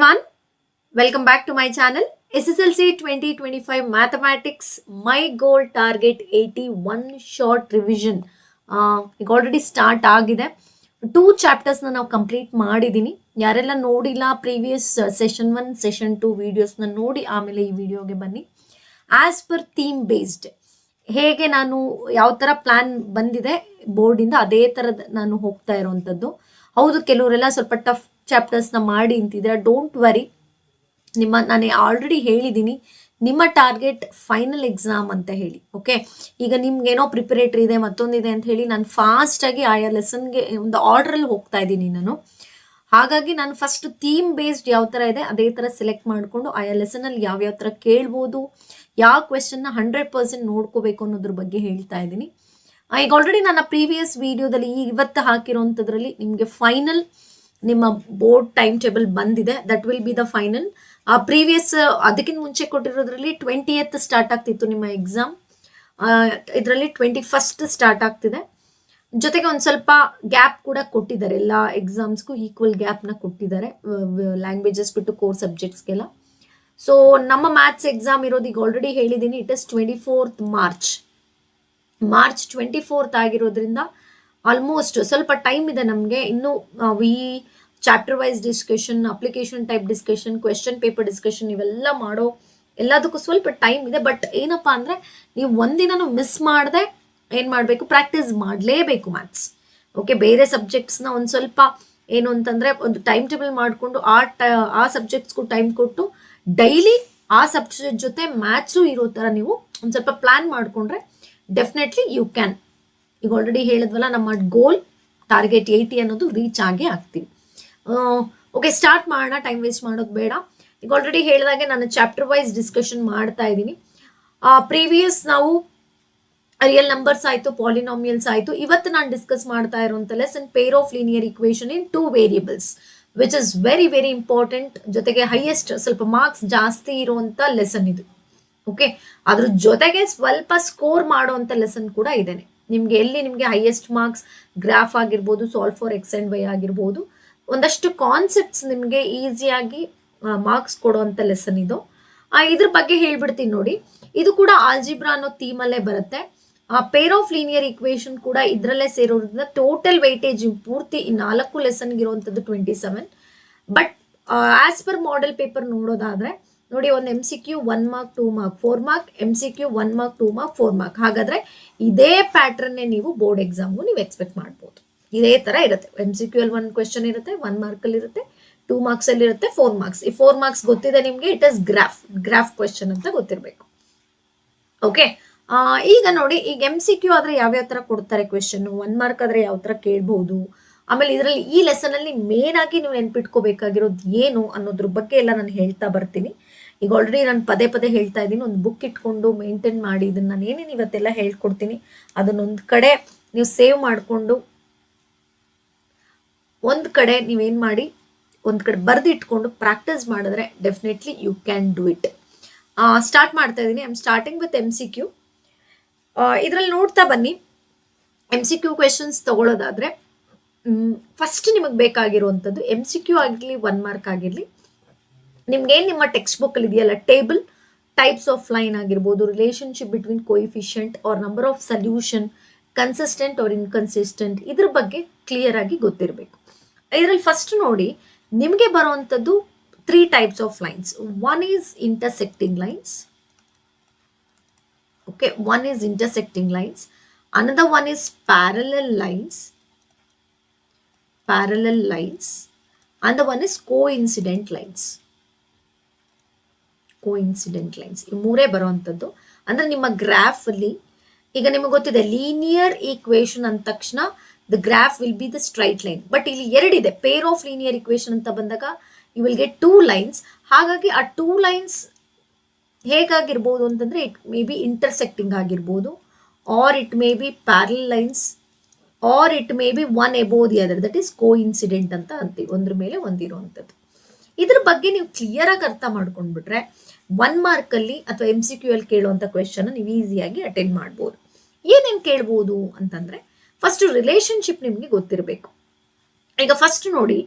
everyone, welcome back to my channel. SSLC 2025 Mathematics My Goal Target 81 Short Revision ಈಗ already start ಆಗಿದೆ. 2 ಚಾಪ್ಟರ್ಸ್ನ ನಾವು complete ಮಾಡಿದ್ದೀನಿ. ಯಾರೆಲ್ಲ ನೋಡಿಲ್ಲ ಪ್ರೀವಿಯಸ್ ಸೆಷನ್ 1 ಸೆಷನ್ 2 ವಿಡಿಯೋಸ್ನ ನೋಡಿ ಆಮೇಲೆ ಈ ವಿಡಿಯೋಗೆ ಬನ್ನಿ. ಆಸ್ ಪರ್ ಥೀಮ್ ಬೇಸ್ಡ್ ಹೇಗೆ ನಾನು ಯಾವ ಥರ ಪ್ಲಾನ್ ಬಂದಿದೆ ಬೋರ್ಡಿಂದ ಅದೇ ಥರದ ನಾನು ಹೋಗ್ತಾ ಇರೋವಂಥದ್ದು. ಹೌದು, ಕೆಲವರೆಲ್ಲ ಸ್ವಲ್ಪ ಟಫ್ ಚಾಪ್ಟರ್ಸ್ನ ಮಾಡಿ ಅಂತಿದ್ರೆ ಡೋಂಟ್ ವರಿ. ನಾನು ಆಲ್ರೆಡಿ ಹೇಳಿದ್ದೀನಿ, ನಿಮ್ಮ ಟಾರ್ಗೆಟ್ ಫೈನಲ್ ಎಕ್ಸಾಮ್ ಅಂತ ಹೇಳಿ. ಓಕೆ, ಈಗ ನಿಮ್ಗೇನೋ ಪ್ರಿಪರೇಟರಿ ಇದೆ ಮತ್ತೊಂದಿದೆ ಅಂತ ಹೇಳಿ ನಾನು ಫಾಸ್ಟಾಗಿ ಆಯಾ ಲೆಸನ್ಗೆ ಒಂದು ಆರ್ಡ್ರಲ್ಲಿ ಹೋಗ್ತಾ ಇದ್ದೀನಿ ನಾನು. ಹಾಗಾಗಿ ನಾನು ಫಸ್ಟ್ ಥೀಮ್ ಬೇಸ್ಡ್ ಯಾವ ಥರ ಇದೆ ಅದೇ ಥರ ಸೆಲೆಕ್ಟ್ ಮಾಡಿಕೊಂಡು ಆಯಾ ಲೆಸನಲ್ಲಿ ಯಾವ್ಯಾವ ಥರ ಕೇಳ್ಬೋದು, ಯಾವ ಕ್ವೆಶನ್ನ 100% ನೋಡ್ಕೋಬೇಕು ಅನ್ನೋದ್ರ ಬಗ್ಗೆ ಹೇಳ್ತಾ ಇದ್ದೀನಿ. ಈಗ ಆಲ್ರೆಡಿ ನನ್ನ ಪ್ರೀವಿಯಸ್ ವಿಡಿಯೋದಲ್ಲಿ ಇವತ್ತು ಹಾಕಿರೋಂಥದ್ರಲ್ಲಿ ನಿಮಗೆ ಫೈನಲ್ ನಿಮ್ಮ ಬೋರ್ಡ್ ಟೈಮ್ ಟೇಬಲ್ ಬಂದಿದೆ. That will be the final. Previous ಅದಕ್ಕಿಂತ ಮುಂಚೆ ಕೊಟ್ಟಿರೋದ್ರಲ್ಲಿ 20th ಸ್ಟಾರ್ಟ್ ಆಗ್ತಿತ್ತು ನಿಮ್ಮ ಎಕ್ಸಾಮ್. ಇದರಲ್ಲಿ 21st ಸ್ಟಾರ್ಟ್ ಆಗ್ತಿದೆ. ಜೊತೆಗೆ ಒಂದು ಸ್ವಲ್ಪ ಗ್ಯಾಪ್ ಕೂಡ ಕೊಟ್ಟಿದ್ದಾರೆ, ಎಲ್ಲ ಎಕ್ಸಾಮ್ಸ್ಗೂ ಈಕ್ವಲ್ ಗ್ಯಾಪ್ನ ಕೊಟ್ಟಿದ್ದಾರೆ, ಲ್ಯಾಂಗ್ವೇಜಸ್ ಬಿಟ್ಟು ಕೋರ್ ಸಬ್ಜೆಕ್ಟ್ಸ್ಗೆಲ್ಲ. ಸೊ ನಮ್ಮ ಮ್ಯಾಥ್ಸ್ ಎಕ್ಸಾಮ್ ಇರೋದು ಈಗ ಆಲ್ರೆಡಿ ಹೇಳಿದ್ದೀನಿ, it is 24th March 24th ಆಗಿರೋದ್ರಿಂದ ಆಲ್ಮೋಸ್ಟ್ ಸ್ವಲ್ಪ ಟೈಮ್ ಇದೆ ನಮಗೆ. ಇನ್ನು ಈ chapter wise discussion, application type discussion, question paper discussion ಇವೆಲ್ಲ ಮಾಡೋ ಎಲ್ಲದಕ್ಕೂ ಸ್ವಲ್ಪ ಟೈಮ್ ಇದೆ. ಬಟ್ ಏನಪ್ಪ ಅಂದರೆ ನೀವು ಒಂದಿನೂ ಮಿಸ್ ಮಾಡದೆ ಏನು ಮಾಡಬೇಕು, ಪ್ರಾಕ್ಟೀಸ್ ಮಾಡಲೇಬೇಕು ಮ್ಯಾಥ್ಸ್. ಓಕೆ, ಬೇರೆ ಸಬ್ಜೆಕ್ಟ್ಸ್ನ ಒಂದು ಸ್ವಲ್ಪ ಏನು ಅಂತಂದರೆ ಒಂದು ಟೈಮ್ ಟೇಬಲ್ ಮಾಡಿಕೊಂಡು ಆ ಸಬ್ಜೆಕ್ಟ್ಸ್ಗೂ ಟೈಮ್ ಕೊಟ್ಟು ಡೈಲಿ ಆ ಸಬ್ಜೆಕ್ಟ್ ಜೊತೆ ಮ್ಯಾಥ್ಸು ಇರೋ ಥರ ನೀವು ಒಂದು ಸ್ವಲ್ಪ ಪ್ಲ್ಯಾನ್ ಮಾಡಿಕೊಂಡ್ರೆ ಡೆಫಿನೆಟ್ಲಿ ಯು ಕ್ಯಾನ್. ಈಗ ಆಲ್ರೆಡಿ ಹೇಳಿದ್ವಲ್ಲ, ನಮ್ಮ ಗೋಲ್ ಟಾರ್ಗೆಟ್ 80 ಅನ್ನೋದು ರೀಚ್ ಆಗೇ ಆಗ್ತೀವಿ. ಓಕೆ, ಸ್ಟಾರ್ಟ್ ಮಾಡೋಣ, ಟೈಮ್ ವೇಸ್ಟ್ ಮಾಡೋದು ಬೇಡ. ಈಗ ಆಲ್ರೆಡಿ ಹೇಳಿದಾಗೆ ನಾನು ಚಾಪ್ಟರ್ ವೈಸ್ ಡಿಸ್ಕಷನ್ ಮಾಡ್ತಾ ಇದ್ದೀನಿ. ಪ್ರೀವಿಯಸ್ ನಾವು ರಿಯಲ್ ನಂಬರ್ಸ್ ಆಯಿತು, ಪಾಲಿನಾಮಿಯಲ್ಸ್ ಆಯಿತು. ಇವತ್ತು ನಾನು ಡಿಸ್ಕಸ್ ಮಾಡ್ತಾ ಇರುವಂಥ lesson peer of linear equation in 2 variables, which is very very important. ಜೊತೆಗೆ ಹೈಯೆಸ್ಟ್ ಸ್ವಲ್ಪ ಮಾರ್ಕ್ಸ್ ಜಾಸ್ತಿ ಇರುವಂಥ ಲೆಸನ್ ಇದು. ಓಕೆ, ಅದ್ರ ಜೊತೆಗೆ ಸ್ವಲ್ಪ ಸ್ಕೋರ್ ಮಾಡುವಂಥ ಲೆಸನ್ ಕೂಡ ಇದೇನೆ. ನಿಮಗೆ ಹೈಯೆಸ್ಟ್ ಮಾರ್ಕ್ಸ್ ಗ್ರಾಫ್ ಆಗಿರ್ಬೋದು, solve for x and y ಆಗಿರ್ಬೋದು, ಒಂದಷ್ಟು ಕಾನ್ಸೆಪ್ಟ್ಸ್ ನಿಮಗೆ ಈಸಿಯಾಗಿ ಮಾರ್ಕ್ಸ್ ಕೊಡುವಂಥ ಲೆಸನ್ ಇದು. ಇದ್ರ ಬಗ್ಗೆ ಹೇಳ್ಬಿಡ್ತೀನಿ ನೋಡಿ. ಇದು ಕೂಡ ಆಲ್ಜಿಬ್ರಾ ಅನ್ನೋ ಥೀಮಲ್ಲೇ ಬರುತ್ತೆ. ಪೇರ್ ಆಫ್ ಲೀನಿಯರ್ ಇಕ್ವೇಷನ್ ಕೂಡ ಇದರಲ್ಲೇ ಸೇರೋದ್ರಿಂದ ಟೋಟಲ್ ವೆಯ್ಟೇಜ್ ಪೂರ್ತಿ ಈ 4 ಲೆಸನ್ಗೆ ಇರುವಂಥದ್ದು 27. But as per model paper ನೋಡೋದಾದರೆ ನೋಡಿ, ಒಂದು MCQ 1 mark 2 mark 4 mark, MCQ 1 mark 2 mark 4 mark. ಹಾಗಾದರೆ ಇದೇ ಪ್ಯಾಟ್ರನ್ನೇ ನೀವು ಬೋರ್ಡ್ ಎಕ್ಸಾಮ್ಗೂ ನೀವು ಎಕ್ಸ್ಪೆಕ್ಟ್ ಮಾಡ್ಬೋದು. ಇದೇ ಥರ ಇರುತ್ತೆ. MCQ ಅಲ್ಲಿ 1 ಕ್ವೆಶನ್ ಇರುತ್ತೆ, 1 ಮಾರ್ಕಲ್ಲಿ ಇರುತ್ತೆ, 2 ಮಾರ್ಕ್ಸಲ್ಲಿ ಇರುತ್ತೆ, 4 ಮಾರ್ಕ್ಸ್. ಈ 4 ಮಾರ್ಕ್ಸ್ ಗೊತ್ತಿದೆ ನಿಮಗೆ, ಇಟ್ ಇಸ್ ಗ್ರಾಫ್ ಕ್ವೆಶನ್ ಅಂತ ಗೊತ್ತಿರಬೇಕು. ಓಕೆ, ಈಗ ನೋಡಿ, ಈಗ MCQ ಆದರೆ ಯಾವ್ಯಾವ ಥರ ಕೊಡ್ತಾರೆ ಕ್ವೆಶನ್ನು, 1 ಮಾರ್ಕ್ ಆದರೆ ಯಾವ ಥರ ಕೇಳ್ಬೋದು, ಆಮೇಲೆ ಇದರಲ್ಲಿ ಈ ಲೆಸನಲ್ಲಿ ಮೇನ್ ಆಗಿ ನೀವು ನೆನ್ಪಿಟ್ಕೋಬೇಕಾಗಿರೋದು ಏನು ಅನ್ನೋದ್ರ ಬಗ್ಗೆ ಎಲ್ಲ ನಾನು ಹೇಳ್ತಾ ಬರ್ತೀನಿ. ಈಗ ಆಲ್ರೆಡಿ ನಾನು ಪದೇ ಹೇಳ್ತಾ ಇದ್ದೀನಿ, ಒಂದು ಬುಕ್ ಇಟ್ಕೊಂಡು ಮೇಂಟೈನ್ ಮಾಡಿ ಇದನ್ನು ನಾನು ಏನೇನು ಇವತ್ತೆಲ್ಲ ಹೇಳ್ಕೊಡ್ತೀನಿ ಅದನ್ನೊಂದು ಕಡೆ ನೀವು ಸೇವ್ ಮಾಡಿಕೊಂಡು ಒಂದು ಕಡೆ ನೀವೇನು ಮಾಡಿ ಒಂದು ಕಡೆ ಬರೆದು ಇಟ್ಕೊಂಡು ಪ್ರಾಕ್ಟೀಸ್ ಮಾಡಿದ್ರೆ definitely you can do it. Start ಮಾಡ್ತಾ ಇದ್ದೀನಿ. I am starting with MCQ. ಇದರಲ್ಲಿ ನೋಡ್ತಾ ಬನ್ನಿ. MCQ ಕ್ವೆಶನ್ಸ್ ತಗೊಳ್ಳೋದಾದರೆ ಫಸ್ಟ್ ನಿಮಗೆ ಬೇಕಾಗಿರುವಂಥದ್ದು MCQ ಆಗಿರಲಿ 1 ಮಾರ್ಕ್ ಆಗಿರಲಿ, ನಿಮ್ಗೇನು ನಿಮ್ಮ ಟೆಕ್ಸ್ಟ್ ಬುಕ್ಕಲ್ಲಿ ಇದೆಯಲ್ಲ ಟೇಬಲ್, ಟೈಪ್ಸ್ ಆಫ್ ಲೈನ್ ಆಗಿರ್ಬೋದು, relationship between coefficient or number of solution, consistent or inconsistent, ಇದ್ರ ಬಗ್ಗೆ ಕ್ಲಿಯರ್ ಆಗಿ ಗೊತ್ತಿರಬೇಕು. ಇದರಲ್ಲಿ ಫಸ್ಟ್ ನೋಡಿ, ನಿಮಗೆ ಬರುವಂಥದ್ದು 3 types of lines. One is intersecting lines. Okay, one is intersecting lines. Another one is parallel lines. And the one is coincident lines. ಈ 3 ಬರುವಂಥದ್ದು. ಅಂದರೆ ನಿಮ್ಮ ಗ್ರಾಫಲ್ಲಿ ಈಗ ನಿಮಗೆ ಗೊತ್ತಿದೆ ಲೀನಿಯರ್ ಈಕ್ವೇಷನ್ ಅಂದ ತಕ್ಷಣ the graph will be the straight line. But ಇಲ್ಲಿ 2 ಇದೆ. ಪೇರ್ ಆಫ್ ಲೀನಿಯರ್ ಈಕ್ವೇಷನ್ ಅಂತ ಬಂದಾಗ ಯು ವಿಲ್ ಗೆಟ್ 2 ಲೈನ್ಸ್. ಹಾಗಾಗಿ ಆ 2 ಲೈನ್ಸ್ ಹೇಗಾಗಿರ್ಬೋದು ಅಂತಂದರೆ ಇಟ್ ಮೇ ಬಿ ಇಂಟರ್ಸೆಕ್ಟಿಂಗ್ ಆಗಿರ್ಬೋದು, or it may be parallel lines, or it may be one above the other, that is coincident ಅಂತ ಅಂತೀವಿ, ಒಂದ್ರ ಮೇಲೆ ಒಂದಿರುವಂಥದ್ದು. ಇದ್ರ ಬಗ್ಗೆ ನೀವು ಕ್ಲಿಯರಾಗಿ ಅರ್ಥ ಮಾಡ್ಕೊಂಡ್ಬಿಟ್ರೆ 1 ಮಾರ್ಕಲ್ಲಿ ಅಥವಾ MCQ ಅಲ್ಲಿ ಕೇಳುವಂಥ ಕ್ವೆಶನ್ ನೀವು ಈಸಿಯಾಗಿ ಅಟೆಂಡ್ ಮಾಡ್ಬೋದು. ಏನೇನು ಕೇಳ್ಬೋದು ಅಂತಂದರೆ ಫಸ್ಟ್ ರಿಲೇಷನ್ಶಿಪ್ ನಿಮಗೆ ಗೊತ್ತಿರಬೇಕು. ಈಗ ಫಸ್ಟ್ ನೋಡಿ,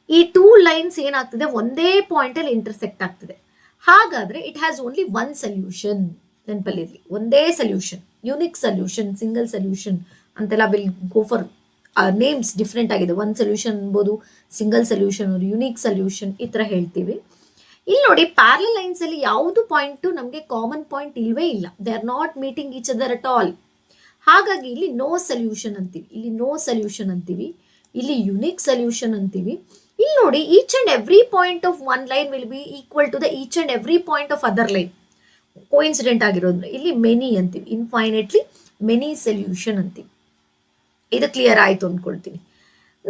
ಈ ಟೂ ಲೈನ್ಸ್ ಏನಾಗ್ತದೆ ಒಂದೇ ಪಾಯಿಂಟ್ ಅಲ್ಲಿ ಇಂಟರ್ಸೆಕ್ಟ್ ಆಗ್ತದೆ. ಹಾಗಾದ್ರೆ it has only one solution. ನೆನಪಲ್ಲಿರಲಿ, ಒಂದೇ solution, unique solution, single solution ಅಂತೆಲ್ಲ will go for names different ಆಗಿದೆ. ಒನ್ ಸೊಲ್ಯೂಷನ್ ಅನ್ಬೋದು, ಸಿಂಗಲ್ ಸೊಲ್ಯೂಷನ್, ಯುನಿಕ್ ಸೊಲ್ಯೂಷನ್, ಈ ತರ ಹೇಳ್ತೀವಿ. ಇಲ್ಲಿ ನೋಡಿ, ಪ್ಯಾರಲಲ್ ಲೈನ್ಸ್ ಅಲ್ಲಿ ಯಾವುದು ಪಾಯಿಂಟ್ ನಮಗೆ ಕಾಮನ್ ಪಾಯಿಂಟ್ ಇಲ್ವೇ ಇಲ್ಲ. They are not meeting each other at all. ಹಾಗಾಗಿ ಇಲ್ಲಿ ನೋ ಸೊಲ್ಯೂಷನ್ ಅಂತೀವಿ, ಇಲ್ಲಿ ನೋ ಸೊಲ್ಯೂಷನ್ ಅಂತೀವಿ, ಇಲ್ಲಿ ಯುನಿಕ್ ಸೊಲ್ಯೂಷನ್ ಅಂತೀವಿ. ಇಲ್ಲಿ ನೋಡಿ, each and every point of one line will be equal to the each and every point of other line. Coincident ಆಗಿರೋದ್ರೆ ಇಲ್ಲಿ ಮೆನಿ ಅಂತೀವಿ, ಇನ್ಫೈನೆಟ್ಲಿ ಮೆನಿ ಸೊಲ್ಯೂಷನ್ ಅಂತೀವಿ. ಇದು ಕ್ಲಿಯರ್ ಆಯ್ತು ಅನ್ಕೊಳ್ತೀನಿ.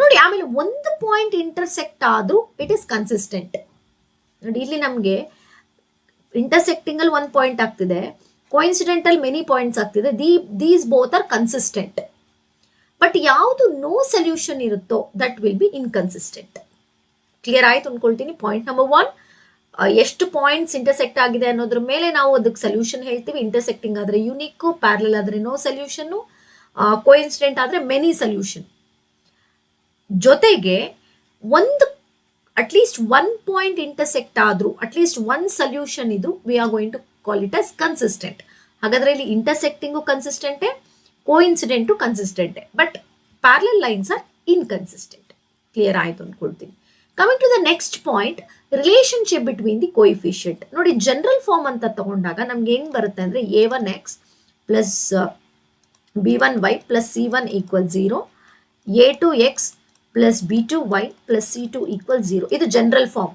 ನೋಡಿ, ಆಮೇಲೆ ಒಂದು ಪಾಯಿಂಟ್ ಇಂಟರ್ಸೆಕ್ಟ್ ಆದ್ರೂ ಇಟ್ ಇಸ್ ಕನ್ಸಿಸ್ಟೆಂಟ್. ನೋಡಿ, ಇಲ್ಲಿ ನಮಗೆ ಇಂಟರ್ಸೆಕ್ಟಿಂಗ್ ಅಲ್ಲಿ ಒಂದು ಪಾಯಿಂಟ್ ಆಗ್ತಿದೆ, ಕೋಇನ್ಸಿಡೆಂಟಲ್ ಮೆನಿ ಪಾಯಿಂಟ್ಸ್ ಆಗ್ತಿದೆ. These both are consistent. But ಯಾವುದು ನೋ ಸೊಲ್ಯೂಷನ್ ಇರುತ್ತೋ that will be inconsistent. Clear ಆಯ್ತು ಅನ್ಕೊಳ್ತೀನಿ. ಪಾಯಿಂಟ್ ನಂಬರ್ 1, ಎಷ್ಟು ಪಾಯಿಂಟ್ಸ್ ಇಂಟರ್ಸೆಕ್ಟ್ ಆಗಿದೆ ಅನ್ನೋದ್ರ ಮೇಲೆ ನಾವು ಅದಕ್ಕೆ ಸೊಲ್ಯೂಷನ್ ಹೇಳ್ತೀವಿ. ಇಂಟರ್ಸೆಕ್ಟಿಂಗ್ ಆದ್ರೆ ಯುನಿಕ್, ಪ್ಯಾರಲಲ್ ಆದ್ರೆ ನೋ ಸೊಲ್ಯೂಷನ್, ಕೋಇನ್ಸಿಡೆಂಟ್ ಆದ್ರೆ ಮೆನಿ ಸೊಲ್ಯೂಷನ್. ಜೊತೆಗೆ ಒಂದು ಅಟ್ಲೀಸ್ಟ್ ಒನ್ ಪಾಯಿಂಟ್ ಇಂಟರ್ಸೆಕ್ಟ್ ಆದ್ರೂ ಅಟ್ಲೀಸ್ಟ್ ಒನ್ ಸೊಲ್ಯೂಷನ್ ಇದ್ರು we are going to call it as consistent. ಹಾಗಾದ್ರೆ ಇಲ್ಲಿ ಇಂಟರ್ಸೆಕ್ಟಿಂಗು ಕನ್ಸಿಸ್ಟೆಂಟೇ, ಕೋಇನ್ಸಿಡೆಂಟು ಕನ್ಸಿಸ್ಟೆಂಟೇ, but parallel lines are inconsistent. Clear ಆಯ್ತು ಅನ್ಕೊಳ್ತೀನಿ. Coming to the next point, relationship between the coefficient. ನೋಡಿ, general form ಅಂತ ತಗೊಂಡಾಗ ನಮ್ಗೆ ಹೆಂಗ್ ಬರುತ್ತೆ ಅಂದ್ರೆ a1x plus b1y plus c1 equal 0, a2x plus b2y plus c2 equal 0. ಇದು ಜನರಲ್ ಫಾರ್ಮ್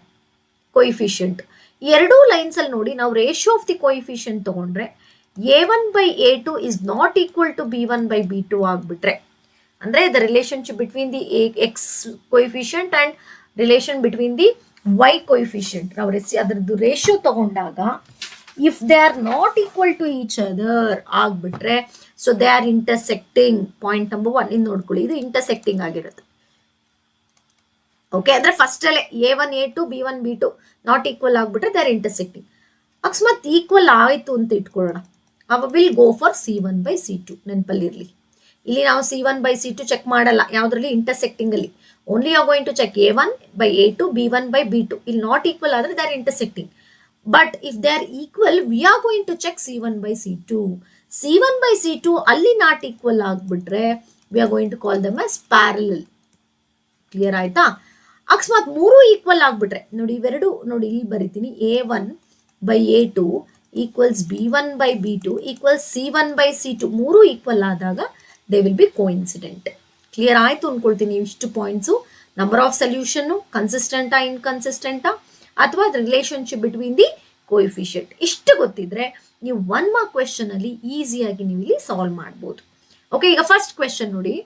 ಕೋಯಿಫಿಷಿಯಂಟ್. ಎರಡೂ ಲೈನ್ಸ್ ಅಲ್ಲಿ ನೋಡಿ, ನಾವು ರೇಷಿಯೋ ಆಫ್ ದಿ ಕೋಯಿಫಿಷಿಯಂಟ್ ತಗೊಂಡ್ರೆ a1 by a2 is not equal to b1 by b2 ಆಗ್ಬಿಟ್ರೆ, ಅಂದ್ರೆ the relationship between the x coefficient and relation between the y coefficient, ನಾವು ಅದರದ್ದು ರೇಷಿಯೋ ತಗೊಂಡಾಗ if they are not equal to each other ಆಗ್ಬಿಟ್ರೆ, so they are intersecting. Point number 1 ಇನ್ನು ನೋಡ್ಕೊಳ್ಳಿ, ಇದು intersecting ಆಗಿರುತ್ತೆ. ಓಕೆ, ಅಂದ್ರೆ ಫಸ್ಟ್ ಅಲ್ಲೇ a1 a2 b1 b2 not equal ಆಗ್ಬಿಟ್ರೆ ದೇ ಆರ್ ಇಂಟರ್ಸೆಕ್ಟಿಂಗ್. ಅಕಸ್ಮಾತ್ ಈಕ್ವಲ್ ಆಯ್ತು ಅಂತ ಇಟ್ಕೊಳ್ಳೋಣ, ಅವ will go for c1 by c2. ನೆನಪಲ್ಲಿರ್ಲಿ, ಇಲ್ಲಿ ನಾವು c1 by c2 ಚೆಕ್ ಮಾಡಲ್ಲ ಯಾವ್ದ್ರಲ್ಲಿ, ಇಂಟರ್ಸೆಕ್ಟಿಂಗ್ ಅಲ್ಲಿ. Only are going to check a1 by a2 b1 by b2. ಇಲ್ಲಿ ನಾಟ್ ಈಕ್ವಲ್ ಆದ್ರೆ they are intersecting. But if they are equal we are going to check c1 by c2. c1 by c2 ಅಲ್ಲಿ not equal ಆಗ್ಬಿಟ್ರೆ we are going to call them as parallel. Clear ಆಯ್ತಾ? ಅಕಸ್ಮಾತ್ ಮೂರು equal ಆಗ್ಬಿಟ್ರೆ, ನೋಡಿ ಇವೆರಡು, ನೋಡಿ ಇಲ್ಲಿ ಬರಿತೀನಿ, a1 by a2 equals b1 by b2 equals c1 by c2. ಮೂರು ಈಕ್ವಲ್ ಆದಾಗ they will be coincident. Clear ಆಯ್ತು ಅನ್ಕೊಳ್ತೀನಿ. ಇಷ್ಟು ಪಾಯಿಂಟ್ಸು, ನಂಬರ್ ಆಫ್ ಸೊಲ್ಯೂಷನ್, ಕನ್ಸಿಸ್ಟೆಂಟಾ ಇನ್ಕನ್ಸಿಸ್ಟೆಂಟಾ, ಅಥವಾ ರಿಲೇಶನ್ಶಿಪ್ ಬಿಟ್ವೀನ್ ದಿ ಕೋಯಿಫಿಷಿಯಂಟ್, ಇಷ್ಟು ಗೊತ್ತಿದ್ರೆ ನೀವು 1 ಮಾರ್ಕ್ ಕ್ವೆಶ್ಚನ್ ಅಲ್ಲಿ ಈಸಿಯಾಗಿ ನೀವು ಇಲ್ಲಿ ಸಾಲ್ವ್ ಮಾಡ್ಬೋದು. ಓಕೆ, ಈಗ ಫಸ್ಟ್ ಕ್ವೆಶ್ಚನ್ ನೋಡಿ.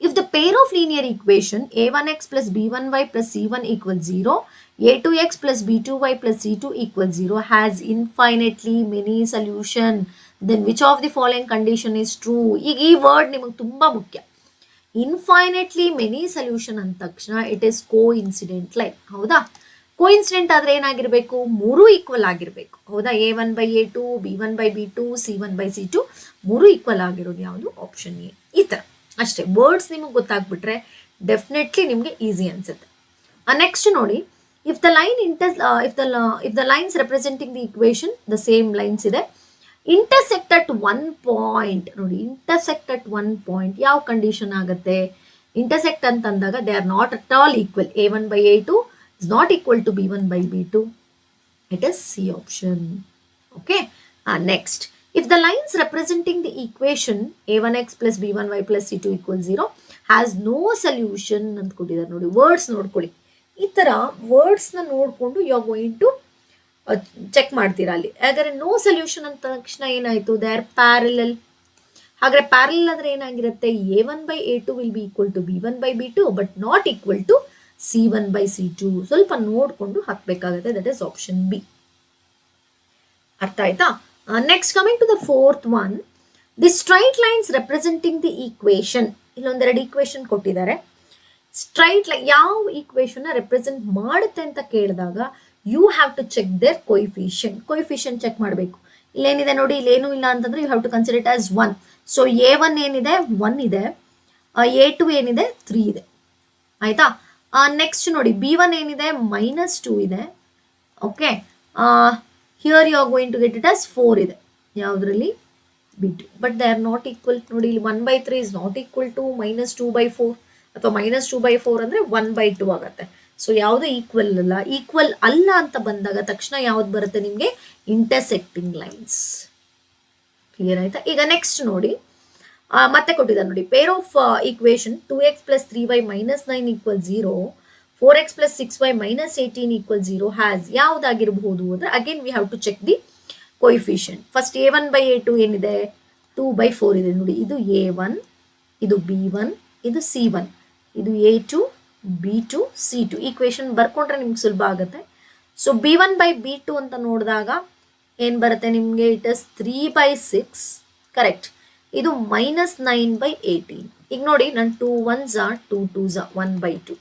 If the pair of linear equation a1x plus b1y plus c1 equals 0, a2x plus b2y plus c2 equals 0 has infinitely many solution, then which of the following condition is true? ಈ word ನಿಮಗೆ ತುಂಬಾ ಮುಖ್ಯ. Infinitely many solution ಅಂದ ತಕ್ಷಣ it is coincident line. ಹೌದಾ? Coincident ಆದ್ರೆ ಏನಾಗಿರ್ಬೇಕು? ಮೂರು ಈಕ್ವಲ್ ಆಗಿರ್ಬೇಕು. ಹೌದಾ? a1 by a2 b1 by b2 c1 by c2 ಮೂರು ಈಕ್ವಲ್ ಆಗಿರೋದು ಯಾವುದು? Option A. ಈ ತರ ಅಷ್ಟೇ. ವರ್ಡ್ಸ್ ನಿಮಗೆ ಗೊತ್ತಾಗ್ಬಿಟ್ರೆ ಡೆಫಿನೆಟ್ಲಿ ನಿಮಗೆ ಈಸಿ ಅನ್ಸುತ್ತೆ. ನೆಕ್ಸ್ಟ್ ನೋಡಿ, if the line if the lines representing the equation, the same lines ಇದೆ, ಇಂಟರ್ಸೆಕ್ಟ್ ಅಟ್ ಒನ್ ಪಾಯಿಂಟ್. ನೋಡಿ, ಇಂಟರ್ಸೆಕ್ಟ್ ಅಟ್ ಒನ್ ಪಾಯಿಂಟ್ ಯಾವ ಕಂಡೀಷನ್ ಆಗುತ್ತೆ? ಇಂಟರ್ಸೆಕ್ಟ್ ಅಂತಂದಾಗ they are not at all equal. a1 by a2 is not equal to b1 by b2. It is C option. Okay. Next, if the lines representing the equation a1x plus b1y plus c2 equals 0 has no solution ಅಂತ ಕೊಟ್ಟಿದ್ದಾರೆ ನೋಡಿ. Words ನೋಡ್ಕೊಳ್ಳಿ. ಈ ತರ words ನ ನೋಡ್ಕೊಂಡು you are going to check ಮಾಡ್ತೀರಾ ಅಲ್ಲಿ. ಹಾಗಾದ್ರೆ ನೋ ಸೊಲ್ಯೂಷನ್ ಅಂತ ತಕ್ಷಣ ಏನಾಯ್ತು? They are parallel. ಹಾಗಾದ್ರೆ ಪ್ಯಾರಲಲ್ ಅಂದ್ರೆ ಏನಾಗಿರುತ್ತೆ? a1 by a2 will be equal to b1 by b2 but not equal to c1 by c2. ಸ್ವಲ್ಪ ನೋಡ್ಕೊಂಡು ಹಾಕ್ಬೇಕಾಗುತ್ತೆ. That is option B. ಅರ್ಥ ಆಯ್ತಾ? Next, coming to the fourth one, the straight lines representing the equation. ಇಲ್ಲೊಂದೆರಡು equation ಕೊಟ್ಟಿದ್ದಾರೆ. Straight line ಯಾವ equation represent ಮಾಡುತ್ತೆ ಅಂತ ಕೇಳಿದಾಗ you have to check their coefficient. Coefficient check ಮಾಡಬೇಕು. ಇಲ್ಲೇನಿದೆ ನೋಡಿ, ಇಲ್ಲೇನೂ ಇಲ್ಲ ಅಂತಂದ್ರೆ you have to consider it as 1. So a1 ಏನಿದೆ 1 ಇದೆ, a2 ಏನಿದೆ 3 ಇದೆ. ಆಯ್ತಾ? ನೆಕ್ಸ್ಟ್ ನೋಡಿ B1 ಏನಿದೆ -2 ಇದೆ. Okay, here you are going to get it as 4 ಇದೆ ಯಾವುದರಲ್ಲಿ B2, but they are not equal. ನೋಡಿ ಇಲ್ಲಿ 1/3 ಇಸ್ ನಾಟ್ ಈಕ್ವಲ್ ಟು -2/4 ಅಥವಾ -2/4 ಅಂದರೆ 1/2 ಆಗುತ್ತೆ. ಸೊ ಯಾವುದು ಈಕ್ವಲ್ ಅಲ್ಲ ಅಂತ ಬಂದಾಗ ತಕ್ಷಣ ಯಾವ್ದು ಬರುತ್ತೆ ನಿಮಗೆ? Intersecting lines. ಕ್ಲಿಯರ್ ಆಯ್ತಾ? ಈಗ ನೆಕ್ಸ್ಟ್ ನೋಡಿ, ಮತ್ತೆ ಕೊಟ್ಟಿದ್ದಾರೆ ನೋಡಿ, pair of equation 2x + 3y - 9 = 0, 4x + 6y - 18 = 0 has ಯಾವುದಾಗಿರಬಹುದು ಅಂದ್ರೆ again we have to check the coefficient. First a1/a2 ಏನಿದೆ? 2/4 ಇದೆ ನೋಡಿ. ಇದು a1, ಇದು b1, ಇದು c1, ಇದು a2, b2, c2. ಈಕ್ವೇಶನ್ ಬರ್ಕೊಂಡ್ರೆ ನಿಮ್ಗೆ ಸುಲಭ ಆಗುತ್ತೆ. ಸೊ b1/b2 ಅಂತ ನೋಡಿದಾಗ ಏನು ಬರುತ್ತೆ ನಿಮಗೆ? It is 3/6. ಕರೆಕ್ಟ್. ಇದು -9/18. ಈಗ ನೋಡಿ, ನಾನು 2 1s 2 2s 1/2,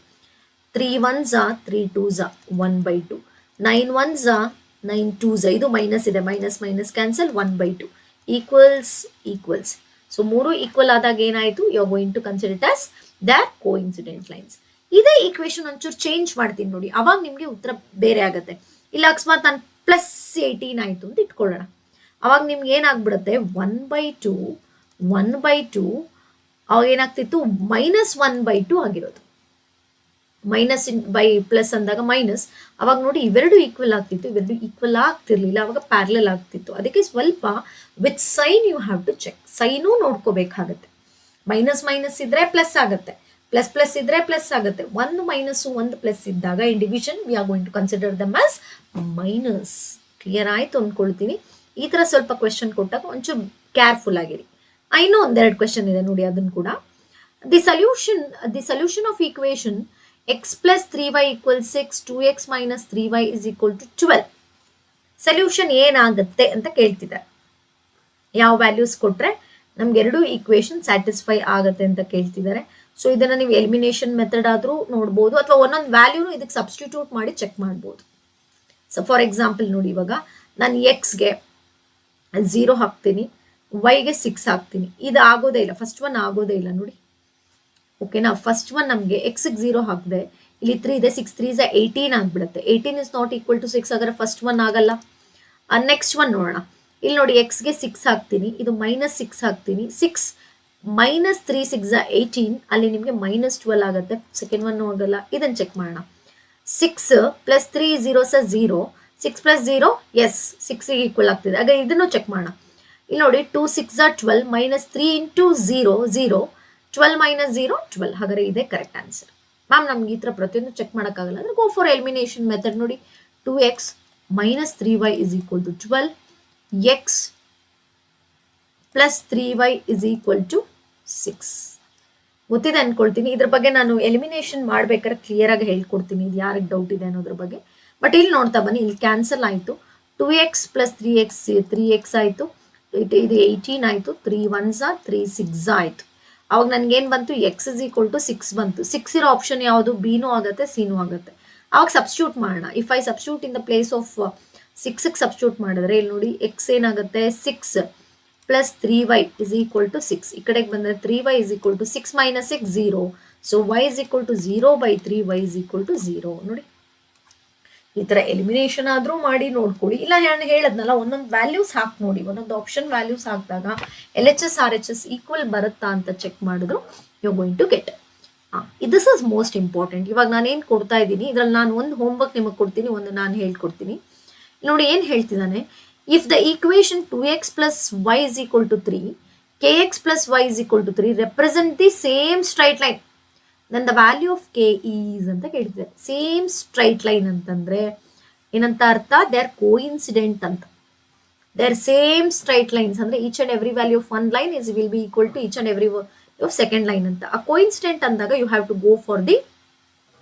3 1s 3 2s 1/2, 9 1s 9 2s, ಇದು ಮೈನಸ್ ಇದೆ, minus cancel, 1/2 equals. So 3 equal ಆದಾಗ ಏನಾಯಿತು? You are going to consider it as the coincident lines. ಇದೇ ಈಕ್ವೇಶನ್ ಒಂಚೂರು ಚೇಂಜ್ ಮಾಡ್ತೀನಿ ನೋಡಿ, ಅವಾಗ ನಿಮಗೆ ಉತ್ತರ ಬೇರೆ ಆಗುತ್ತೆ. ಇಲ್ಲ ಅಕಸ್ಮಾತ್ ನಾನು +18 ಆಯಿತು ಅಂತ ಇಟ್ಕೊಳ್ಳೋಣ, ಅವಾಗ ನಿಮ್ಗೆ ಏನಾಗ್ಬಿಡುತ್ತೆ? 1/2 ಅವಾಗ ಏನಾಗ್ತಿತ್ತು? -1/2 ಆಗಿರೋದು. ಮೈನಸ್ ಬೈ ಪ್ಲಸ್ ಅಂದಾಗ ಮೈನಸ್, ಅವಾಗ ನೋಡಿ ಇವೆರಡು ಈಕ್ವಲ್ ಆಗ್ತಿತ್ತು, ಇವೆರಡು ಈಕ್ವಲ್ ಆಗ್ತಿರ್ಲಿಲ್ಲ, ಅವಾಗ ಪ್ಯಾರಲಲ್ ಆಗ್ತಿತ್ತು. ಅದಕ್ಕೆ ಸ್ವಲ್ಪ with sign you have to check. Sign ನೋಡ್ಕೋಬೇಕಾಗತ್ತೆ. ಮೈನಸ್ ಇದ್ರೆ ಪ್ಲಸ್ ಆಗುತ್ತೆ, ಪ್ಲಸ್ ಇದ್ರೆ ಪ್ಲಸ್ ಆಗುತ್ತೆ. ಒಂದು ಮೈನಸ್ಸು ಒಂದು ಪ್ಲಸ್ ಇದ್ದಾಗ in division we are going to consider them as minus. Clear ಆಯ್ತು ಅನ್ಕೊಳ್ತೀನಿ. ಈ ತರ ಸ್ವಲ್ಪ ಕ್ವೆಶನ್ ಕೊಟ್ಟಾಗ ಒಂಚೂರು ಕೇರ್ಫುಲ್ ಆಗಿರಿ. ಇನ್ನೂ ಒಂದೆರಡು ಕ್ವೆಶನ್ ಇದೆ ನೋಡಿ, ಅದನ್ನು ಕೂಡ. The solution of equation x + 3y = 6, 2x - 3y = 12. Solution ಏನಾಗುತ್ತೆ ಅಂತ ಕೇಳ್ತಿದ್ದಾರೆ. ಯಾವ ವ್ಯಾಲ್ಯೂಸ್ ಕೊಟ್ರೆ ನಮ್ಗೆ ಎರಡು ಈಕ್ವೇಶನ್ ಸ್ಯಾಟಿಸ್ಫೈ ಆಗುತ್ತೆ ಅಂತ ಕೇಳ್ತಿದ್ದಾರೆ. ಸೊ ಇದನ್ನ ನೀವು ಎಲಿಮಿನೇಷನ್ ಮೆಥಡ್ ಆದ್ರೂ ನೋಡ್ಬೋದು, ಅಥವಾ ಒಂದೊಂದು ವ್ಯಾಲ್ಯೂನು ಇದಕ್ಕೆ ಸಬ್ಸ್ಟಿಟ್ಯೂಟ್ ಮಾಡಿ ಚೆಕ್ ಮಾಡ್ಬೋದು. ಸೊ ಫಾರ್ ಎಕ್ಸಾಂಪಲ್ ನೋಡಿ, ಇವಾಗ ನಾನು ಎಕ್ಸ್ಗೆ 0 ಹಾಕ್ತೀನಿ, ವೈಗೆ 6 ಹಾಕ್ತೀನಿ. ಇದು ಆಗೋದೇ ಇಲ್ಲ, ಫಸ್ಟ್ ಒನ್ ಆಗೋದೇ ಇಲ್ಲ ನೋಡಿ. ಓಕೆನಾ? ಫಸ್ಟ್ ಒನ್ ನಮಗೆ ಎಕ್ಸ್ಗೆ 0 ಹಾಕಿದೆ, ಇಲ್ಲಿ 3 ಇದೆ, 6 3s 18 ಆಗ್ಬಿಡುತ್ತೆ. 18 ಇಸ್ ನಾಟ್ ಈಕ್ವಲ್ ಟು 6, ಹಾಗಾದ್ರೆ ಫಸ್ಟ್ ಒನ್ ಆಗಲ್ಲ. ನೆಕ್ಸ್ಟ್ ಒನ್ ನೋಡೋಣ. ಇಲ್ಲಿ ನೋಡಿ, ಎಕ್ಸ್ಗೆ 6 ಹಾಕ್ತೀನಿ, ಇದು -6 ಹಾಕ್ತೀನಿ. 6 - 3 6 18, ಅಲ್ಲಿ ನಿಮಗೆ -12 ಆಗುತ್ತೆ. ಸೆಕೆಂಡ್ ಒನ್ ಹೋಗಲ್ಲ. ಇದನ್ನು ಚೆಕ್ ಮಾಡೋಣ. 6 + 3 0s 0, 6 + 0 ಎಸ್ 6ಗೆ ಈಕ್ವಲ್ ಆಗ್ತಿದೆ. ಆಗ ಇದನ್ನು ಚೆಕ್ ಮಾಡೋಣ. ಇಲ್ಲಿ ನೋಡಿ, 2 6 12, -3 × 0 0, 12 - 0 12. ಹಾಗಾದ್ರೆ ಇದೆ ಕರೆಕ್ಟ್ ಆನ್ಸರ್. ಮ್ಯಾಮ್ ನಮ್ಗೆ ಈ ಥರ ಪ್ರತಿಯೊಂದು ಚೆಕ್ ಮಾಡೋಕ್ಕಾಗಲ್ಲ ಅಂದ್ರೆ ಗೋ ಫಾರ್ ಎಲಿಮಿನೇಷನ್ ಮೆಥಡ್. ನೋಡಿ, 2x - 3y = 12, x + 3y = 6. ಗೊತ್ತಿದೆ ಅನ್ಕೊಳ್ತೀನಿ. ಇದ್ರ ಬಗ್ಗೆ ನಾನು ಎಲಿಮಿನೇಷನ್ ಮಾಡ್ಬೇಕಾದ್ರೆ ಕ್ಲಿಯರ್ ಆಗಿ ಹೇಳ್ಕೊಡ್ತೀನಿ, ಇದು ಯಾರಿಗೆ ಡೌಟ್ ಇದೆ ಅನ್ನೋದ್ರ ಬಗ್ಗೆ. ಬಟ್ ಇಲ್ಲಿ ನೋಡ್ತಾ ಬನ್ನಿ, ಇಲ್ಲಿ ಕ್ಯಾನ್ಸಲ್ ಆಯಿತು. 2x + 3x 3x ಆಯಿತು, ಇದು 18 ಆಯಿತು. 3 1s 3 6 ಆಯಿತು. ಅವಾಗ ನನಗೇನು ಬಂತು? x = 6 ಬಂತು. 6 ಇರೋ ಆಪ್ಷನ್ ಯಾವುದು? ಬಿನೂ ಆಗುತ್ತೆ, ಸಿನೂ ಆಗುತ್ತೆ. ಅವಾಗ ಸಬ್ಸ್ಟಿಟ್ಯೂಟ್ ಮಾಡೋಣ. If I substitute in the place of 6ಗೆ ಸಬ್ಸ್ಟಿಟ್ಯೂಟ್ ಮಾಡಿದ್ರೆ ಇಲ್ಲಿ ನೋಡಿ, x ಏನಾಗುತ್ತೆ? 6 + 3y = 6. ಈ ಕಡೆಗೆ ಬಂದರೆ 3y = 6 - 6 0. So y = 0/3, y = 0. ನೋಡಿ, ಈ ಥರ ಎಲಿಮಿನೇಷನ್ ಆದರೂ ಮಾಡಿ ನೋಡ್ಕೊಳ್ಳಿ. ಇಲ್ಲ ನಾನು ಹೇಳದ್ನಲ್ಲ, ಒಂದೊಂದು ವ್ಯಾಲ್ಯೂಸ್ ಹಾಕಿ ನೋಡಿ, ಒಂದೊಂದು ಆಪ್ಷನ್ ವ್ಯಾಲ್ಯೂಸ್ ಹಾಕಿದಾಗ LHS RHS ಈಕ್ವಲ್ ಬರುತ್ತಾ ಅಂತ ಚೆಕ್ ಮಾಡಿದ್ರು you going to get. This is most important. ಇವಾಗ ನಾನೇನು ಕೊಡ್ತಾ ಇದ್ದೀನಿ, ಇದರಲ್ಲಿ ನಾನು ಒಂದು ಹೋಮ್ವರ್ಕ್ ನಿಮಗೆ ಕೊಡ್ತೀನಿ, ಒಂದು ನಾನು ಹೇಳ್ಕೊಡ್ತೀನಿ. ನೋಡಿ ಏನು ಹೇಳ್ತಿದ್ದಾನೆ. If the equation 2x + y = 3, kx + y = 3 represent the same straight line, then the value of k is ಅಂತ ಕೇಳ್ತಿದೆ. ಸೇಮ್ ಸ್ಟ್ರೈಟ್ ಲೈನ್ ಅಂತಂದ್ರೆ ಏನಂತ ಅರ್ಥ? ದೇ ಆರ್ ಕೋಇನ್ಸಿಡೆಂಟ್ ಅಂತ. They are same straight lines ಅಂದ್ರೆ each and every value of one line will be equal to each and every of second line ಅಂತ. ಆ coincident ಅಂದಾಗ you have to go for the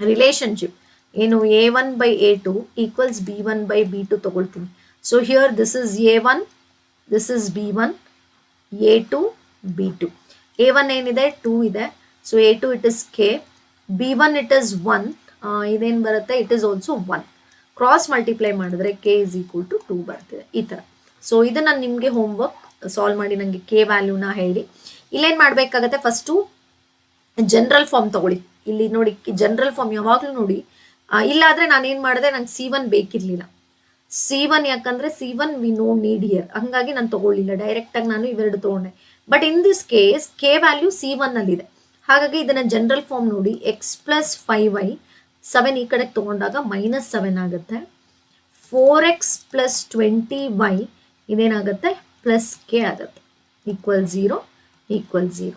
relationship. ಏನು? a1/a2 = b1/b2 ತಗೊಳ್ತೀನಿ. So here this is a1, this is b1, a2 b2. a1 ಏನಿದೆ? 2 ಇದೆ. So a2 it is k, b1 it is 1, ಇದೇನು ಬರುತ್ತೆ? It is also 1. Cross multiply ಮಾಡಿದ್ರೆ k = 2 ಬರ್ತಿದೆ ಈ ಥರ. ಸೊ ಇದನ್ನು ನಿಮಗೆ ಹೋಮ್ವರ್ಕ್ ಸಾಲ್ವ್ ಮಾಡಿ ನನಗೆ k ವ್ಯಾಲ್ಯೂನ ಹೇಳಿ. ಇಲ್ಲೇನು ಮಾಡಬೇಕಾಗತ್ತೆ? ಫಸ್ಟು ಜನರಲ್ ಫಾರ್ಮ್ ತಗೊಳ್ಳಿ. ಇಲ್ಲಿ ನೋಡಿ ಜನರಲ್ ಫಾರ್ಮ್ ಯಾವಾಗಲೂ ನೋಡಿ, ಇಲ್ಲಾದರೆ ನಾನೇನು ಮಾಡಿದೆ, ನಂಗೆ C1 ಬೇಕಿರಲಿಲ್ಲ. C1 ಯಾಕಂದರೆ C1 we know need here, ಹಂಗಾಗಿ ನಾನು ತೊಗೊಳ್ಳಿಲ್ಲ, ಡೈರೆಕ್ಟಾಗಿ ನಾನು ಇವೆರಡು ತೊಗೊಂಡೆ. But in this case K value C1 ಅಲ್ಲಿದೆ, ಹಾಗಾಗಿ ಇದನ್ನು ಜನರಲ್ ಫಾರ್ಮ್ ನೋಡಿ x ಪ್ಲಸ್ 5y 7 ಈ ಕಡೆಗೆ ತೊಗೊಂಡಾಗ -7 ಆಗುತ್ತೆ. 4x ಪ್ಲಸ್ 20y ಇದೇನಾಗುತ್ತೆ ಪ್ಲಸ್ ಕೆ ಆಗುತ್ತೆ, ಈಕ್ವಲ್ 0 ಈಕ್ವಲ್ 0.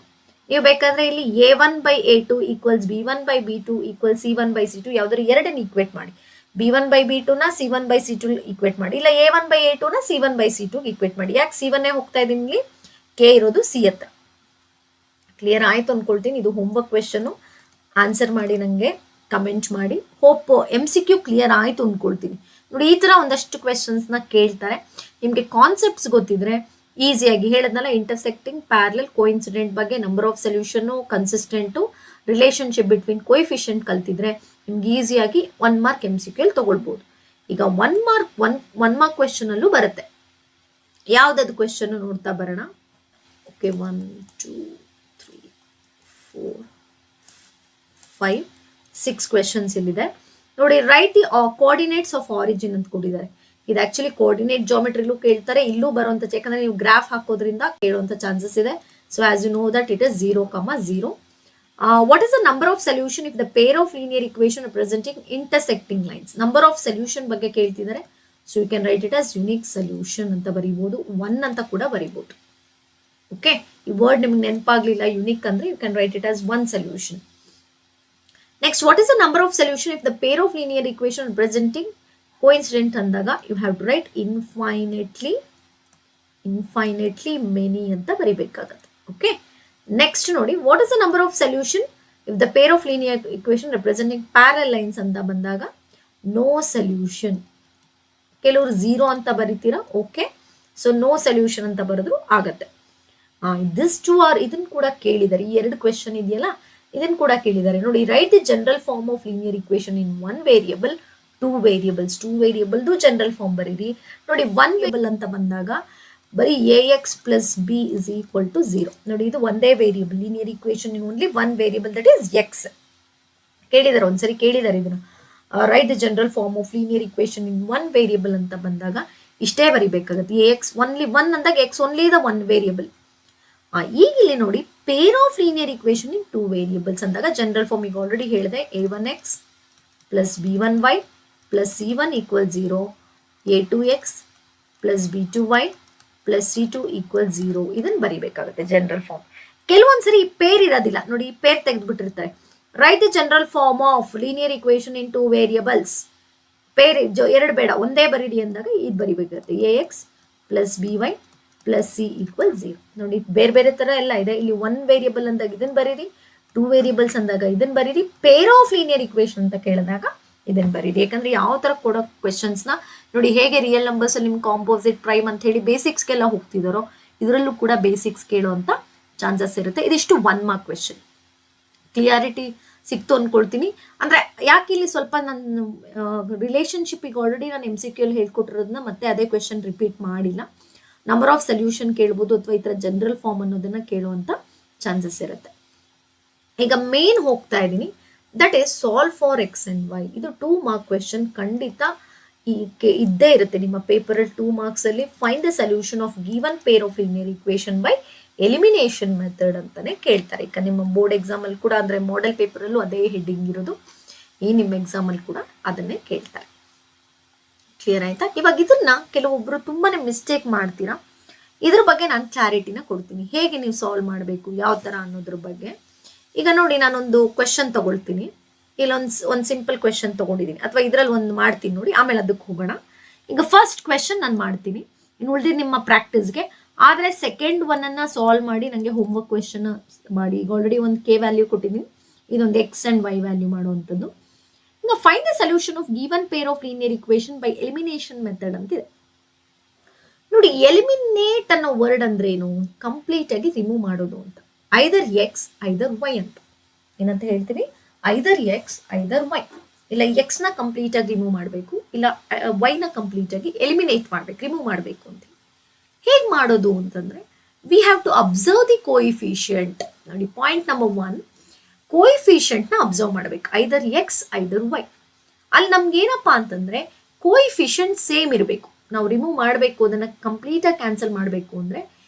ನೀವು ಬೇಕಾದ್ರೆ ಇಲ್ಲಿ a1/a2 equals b1/b2 equal c1/c2 ಯಾವ್ದಾದ್ರು ಎರಡನ್ನು ಈಕ್ವೇಟ್ ಮಾಡಿ. b1/b2 ನ c1/c2 ಈಕ್ವೇಟ್ ಮಾಡಿ, ಇಲ್ಲ a1/a2 ನ c1/c2 ಈಕ್ವೇಟ್ ಮಾಡಿ. ಯಾಕೆ C1 ಹೋಗ್ತಾ ಇದೀನಿ, ಇಲ್ಲಿ ಕೆ ಇರೋದು ಸಿ ಹತ್ರ. ಕ್ಲಿಯರ್ ಆಯ್ತು ಅನ್ಕೊಳ್ತೀನಿ. ಇದು ಹೋಮ್ವರ್ಕ್ ಕ್ವೆಶನ್, ಆನ್ಸರ್ ಮಾಡಿ ನನಗೆ ಕಮೆಂಟ್ ಮಾಡಿ. ಹೋಪ್ MCQ ಕ್ಲಿಯರ್ ಆಯ್ತು ಅನ್ಕೊಳ್ತೀನಿ. ನೋಡಿ ಈ ತರ ಒಂದಷ್ಟು ಕ್ವೆಶನ್ಸ್ನ ಕೇಳ್ತಾರೆ. ನಿಮಗೆ ಕಾನ್ಸೆಪ್ಟ್ಸ್ ಗೊತ್ತಿದ್ರೆ ಈಸಿಯಾಗಿ ಹೇಳದ್ನಲ್ಲ, ಇಂಟರ್ಸೆಕ್ಟಿಂಗ್, ಪ್ಯಾರಲಲ್, ಕೋಇನ್ಸಿಡೆಂಟ್ ಬಗ್ಗೆ, number of solution, consistent, relationship between coefficient ಕಲ್ತಿದ್ರೆ ನಿಮ್ಗೆ ಈಸಿಯಾಗಿ 1 ಮಾರ್ಕ್ MCQ ತಗೊಳ್ಬಹುದು. ಈಗ 1 ಮಾರ್ಕ್ ಕ್ವೆಶನ್ ಅಲ್ಲೂ ಬರುತ್ತೆ. ಯಾವ್ದದು ಕ್ವೆಶನ್ ನೋಡ್ತಾ ಬರೋಣ. ಓಕೆ, 1 2 3 4 5 6 ಕ್ವೆಶನ್ಸ್ ಇಲ್ಲಿದೆ ನೋಡಿ. Write the coordinates of origin ಅಂತ ಕೊಟ್ಟಿದ್ದಾರೆ. ಇದು ಆಕ್ಚುಲಿ ಕೋಆರ್ಡಿನೇಟ್ ಜಾಮೆಟ್ರಿಲೂ ಕೇಳ್ತಾರೆ, ಇಲ್ಲೂ ಬರುವಂತ, ಯಾಕಂದ್ರೆ ನೀವು ಗ್ರಾಫ್ ಹಾಕೋದ್ರಿಂದ ಕೇಳುವಂತ ಚಾನ್ಸಸ್ ಇದೆ. So as you know that it is 0,0. What is the number of solution if the pair of linear equation representing intersecting lines? Number of solution ಬಗ್ಗೆ ಕೇಳ್ತಿದ್ದಾರೆ. So you can write it as unique solution ಅಂತ ಬರೀಬಹುದು, 1 ಅಂತ ಕೂಡ ಬರೀಬಹುದು. Okay, ಈ word ನಿಮ್ಗೆ ನೆನಪಾಗ್ಲಿಲ್ಲ unique ಅಂದ್ರೆ you can write it as 1 solution. Next, what is the number of solution if the pair of linear equation representing coincident ಅಂದಾಗ you have to write infinitely many ಅಂತ ಬರೀಬೇಕಾಗತ್ತೆ. ಓಕೆ, ನೆಕ್ಸ್ಟ್ ನೋಡಿ, what is the number of solution if the pair of linear equation representing parallel lines ಅಂತ ಬಂದಾಗ no solution. ಕೆಲವರು 0 ಅಂತ ಬರೀತೀರಾ. Okay, so no solution ಅಂತ ಬರೆದ್ರು ಆಗತ್ತೆ. ದಿಸ್ ಟು ಆರ್, ಇದನ್ನ ಕೂಡ ಕೇಳಿದ್ದಾರೆ. ಈ 2 ಕ್ವೆಶನ್ ಇದೆಯಲ್ಲ, ಇದನ್ನ ಕೂಡ ಕೇಳಿದ್ದಾರೆ ನೋಡಿ. Write the general form of linear equation in 1 variable 2 variables. 2 ವೇರಿಯಬಲ್ದು ಜನರಲ್ ಫಾರ್ಮ್ ಬರೀರಿ ನೋಡಿ. 1 ವೇರಿಯಬಲ್ ಅಂತ ಬಂದಾಗ ಬರೀ ax plus b is equal to 0. ನೋಡಿ, ಇದು ಒಂದೇ variable. Linear equation in only 1 variable, that is x. ಕೇಳಿದ್ದಾರೆ, ಒಂದ್ಸರಿ ಕೇಳಿದ್ದಾರೆ ಇದನ್ನ. Write the general form of linear equation in 1 variable ಅಂತ ಬಂದಾಗ ಇಷ್ಟೇ ಬರೀಬೇಕಾಗುತ್ತೆ. ax ಓನ್ಲಿ 1 ಅಂದಾಗ x ಓನ್ಲಿ ದ 1 ವೇರಿಯಬಲ್. ಈಗ ಇಲ್ಲಿ ನೋಡಿ, peer of linear equation in 2 variables ಅಂದಾಗ ಜನರಲ್ ಫಾರ್ಮ್ ಈಗ ಆಲ್ರೆಡಿ ಹೇಳಿದೆ, a1x plus b1y plus c1 equal 0, a2x plus b2y plus c2 equal 0. ಇದನ್ನ ಬರೀಬೇಕಾಗುತ್ತೆ ಜನರಲ್ ಫಾರ್ಮ್. ಕೆಲವೊಂದ್ಸರಿ ಈ ಪೇರ್ ಇರೋದಿಲ್ಲ ನೋಡಿ, ಈ ಪೇರ್ ತೆಗೆದ್ಬಿಟ್ಟಿರ್ತಾರೆ. Write the general form of linear equation in 2 variables. Pair 2 ಬೇಡ, ಒಂದೇ ಬರೀರಿ ಅಂದಾಗ ಇದು ಬರೀಬೇಕಾಗುತ್ತೆ, ax plus by plus c equal 0. ನೋಡಿ, ಬೇರೆ ಬೇರೆ ತರ ಎಲ್ಲ ಇದೆ. ಇಲ್ಲಿ 1 ವೇರಿಯಬಲ್ ಅಂದಾಗ ಇದನ್ನ ಬರೀರಿ, 2 ವೇರಿಯಬಲ್ಸ್ ಅಂದಾಗ ಇದನ್ನ ಬರೀರಿ, ಪೇರ್ ಆಫ್ ಲೀನಿಯರ್ ಇಕ್ವೇಶನ್ ಅಂತ ಕೇಳಿದಾಗ ಇದನ್ನ ಬರೀರಿ. ಯಾಕಂದ್ರೆ ಯಾವ ತರ ಕೊಡೋ ಕ್ವೆಶನ್ಸ್ ನ ನೋಡಿ, ಹೇಗೆ ರಿಯಲ್ ನಂಬರ್ಸ್ ಅಲ್ಲಿ ನಿಮ್ ಕಾಂಪೋಸಿಟ್ ಪ್ರೈಮ್ ಅಂತ ಹೇಳಿ ಬೇಸಿಕ್ಸ್ಗೆಲ್ಲ ಹೋಗ್ತಿದಾರೋ, ಇದರಲ್ಲೂ ಕೂಡ ಬೇಸಿಕ್ಸ್ ಕೇಳುವಂತ ಚಾನ್ಸಸ್ ಇರುತ್ತೆ. ಇದಿಷ್ಟು 1 ಮಾರ್ಕ್ ಕ್ವೆಶನ್. ಕ್ಲಿಯಾರಿಟಿ ಸಿಕ್ತು ಅನ್ಕೊಳ್ತೀನಿ. ಅಂದ್ರೆ ಯಾಕೆ ಇಲ್ಲಿ ಸ್ವಲ್ಪ ನಾನು ರಿಲೇಶನ್ಶಿಪ್ ಈಗ ಆಲ್ರೆಡಿ ನಾನು MCQ ಅಲ್ಲಿ ಹೇಳ್ಕೊಟ್ಟಿರೋದನ್ನ ಮತ್ತೆ ಅದೇ ಕ್ವೆಶನ್ ರಿಪೀಟ್ ಮಾಡಿಲ್ಲ. ನಂಬರ್ ಆಫ್ ಸೊಲ್ಯೂಷನ್ ಕೇಳ್ಬೋದು, ಅಥವಾ ಈ ತರ ಜನರಲ್ ಫಾರ್ಮ್ ಅನ್ನೋದನ್ನ ಕೇಳುವಂತ ಚಾನ್ಸಸ್ ಇರುತ್ತೆ. ಈಗ ಮೇನ್ ಹೋಗ್ತಾ ಇದ್ದೀನಿ, that is solve for x and y. ಇದು 2 ಮಾರ್ಕ್ ಕ್ವೆಶನ್ ಖಂಡಿತ ಇದ್ದೇ ಇರುತ್ತೆ ನಿಮ್ಮ ಪೇಪರ್ 2 ಮಾರ್ಕ್ಸ್ ಅಲ್ಲಿ. Find the solution of given pair of linear equation by elimination method ಅಂತಾನೆ ಕೇಳ್ತಾರೆ. ಈಗ ನಿಮ್ಮ ಬೋರ್ಡ್ ಎಕ್ಸಾಮ್ ಅಲ್ಲಿ ಕೂಡ, ಅಂದ್ರೆ ಮಾಡೆಲ್ ಪೇಪರ್ ಅಲ್ಲೂ ಅದೇ ಹೆಡ್ಡಿಂಗ್ ಇರೋದು. ಈ ನಿಮ್ಮ ಎಕ್ಸಾಮ್ ಅಲ್ಲಿ ಕೂಡ ಅದನ್ನೇ ಕೇಳ್ತಾರೆ. ಕ್ಲಿಯರ್ ಆಯ್ತಾ? ಇವಾಗ ಇದನ್ನ ಕೆಲವೊಬ್ರು ತುಂಬಾನೇ ಮಿಸ್ಟೇಕ್ ಮಾಡ್ತೀರಾ. ಇದ್ರ ಬಗ್ಗೆ ನಾನು ಕ್ಲಾರಿಟಿನ ಕೊಡ್ತೀನಿ, ಹೇಗೆ ನೀವು ಸಾಲ್ವ್ ಮಾಡಬೇಕು, ಯಾವ ತರ ಅನ್ನೋದ್ರ ಬಗ್ಗೆ. ಈಗ ನೋಡಿ, ನಾನೊಂದು ಕ್ವೆಶನ್ ತಗೊಳ್ತೀನಿ. ಇಲ್ಲೊಂದು ಸಿಂಪಲ್ ಕ್ವೆಶನ್ ತಗೊಂಡಿದ್ದೀನಿ, ಅಥವಾ ಇದ್ರಲ್ಲಿ ಒಂದು ಮಾಡ್ತೀನಿ ನೋಡಿ, ಆಮೇಲೆ ಅದಕ್ಕೆ ಹೋಗೋಣ. ಈಗ ಫಸ್ಟ್ ಕ್ವೆಶನ್ ನಾನು ಮಾಡ್ತೀನಿ, ಇನ್ನು ಉಳಿದಿದ್ದು ನಿಮ್ಮ ಪ್ರಾಕ್ಟೀಸ್ಗೆ. ಆದರೆ ಸೆಕೆಂಡ್ ಒನ್ ಅನ್ನ ಸಾಲ್ವ್ ಮಾಡಿ ನನಗೆ ಹೋಮ್ವರ್ಕ್ ಕ್ವೆಶನ್ ಮಾಡಿ. ಈಗ ಆಲ್ರೆಡಿ ಒಂದು ಕೆ ವ್ಯಾಲ್ಯೂ ಕೊಟ್ಟಿದ್ದೀನಿ, ಇದೊಂದು x and y ವ್ಯಾಲ್ಯೂ ಮಾಡುವಂಥದ್ದು. ಈಗ find the solution of given pair of linear equation by elimination method ಅಂತಿದೆ ನೋಡಿ. ಎಲಿಮಿನೇಟ್ ಅನ್ನೋ ವರ್ಡ್ ಅಂದ್ರೆ ಏನು? ಕಂಪ್ಲೀಟ್ ಆಗಿ ರಿಮೂವ್ ಮಾಡೋದು ಅಂತ. ಐದರ್ x ಐದರ್ y ಅಂತ. ಏನಂತ ಹೇಳ್ತೀನಿ? ಐದರ್ x ಐದರ್ y. ಇಲ್ಲ x ನ ಕಂಪ್ಲೀಟ್ ಆಗಿ ರಿಮೂವ್ ಮಾಡಬೇಕು, ಇಲ್ಲ y ನ ಕಂಪ್ಲೀಟ್ ಆಗಿ ಎಲಿಮಿನೇಟ್ ಮಾಡ್ಬೇಕು, ರಿಮೂವ್ ಮಾಡಬೇಕು ಅಂತ. ಹೇಗೆ ಮಾಡೋದು ಅಂತಂದ್ರೆ, we have to observe the coefficient. ನೋಡಿ, ಪಾಯಿಂಟ್ ನಂಬರ್ 1, ಕೋಯಿಫಿಷಿಯಂಟ್ನ ಅಬ್ಸರ್ವ್ ಮಾಡಬೇಕು, ಐದರ್ ಎಕ್ಸ್ ಐದರ್ ವೈ. ಅಲ್ಲಿ ನಮ್ಗೆ ಏನಪ್ಪಾ ಅಂತಂದ್ರೆ ಕೋಯಿಫಿಷಿಯಂಟ್ ಸೇಮ್ ಇರಬೇಕು. ನಾವು ರಿಮೂವ್ ಮಾಡಬೇಕು, ಅದನ್ನ ಕಂಪ್ಲೀಟಾಗಿ ಕ್ಯಾನ್ಸಲ್ ಮಾಡಬೇಕು ಅಂದ್ರೆ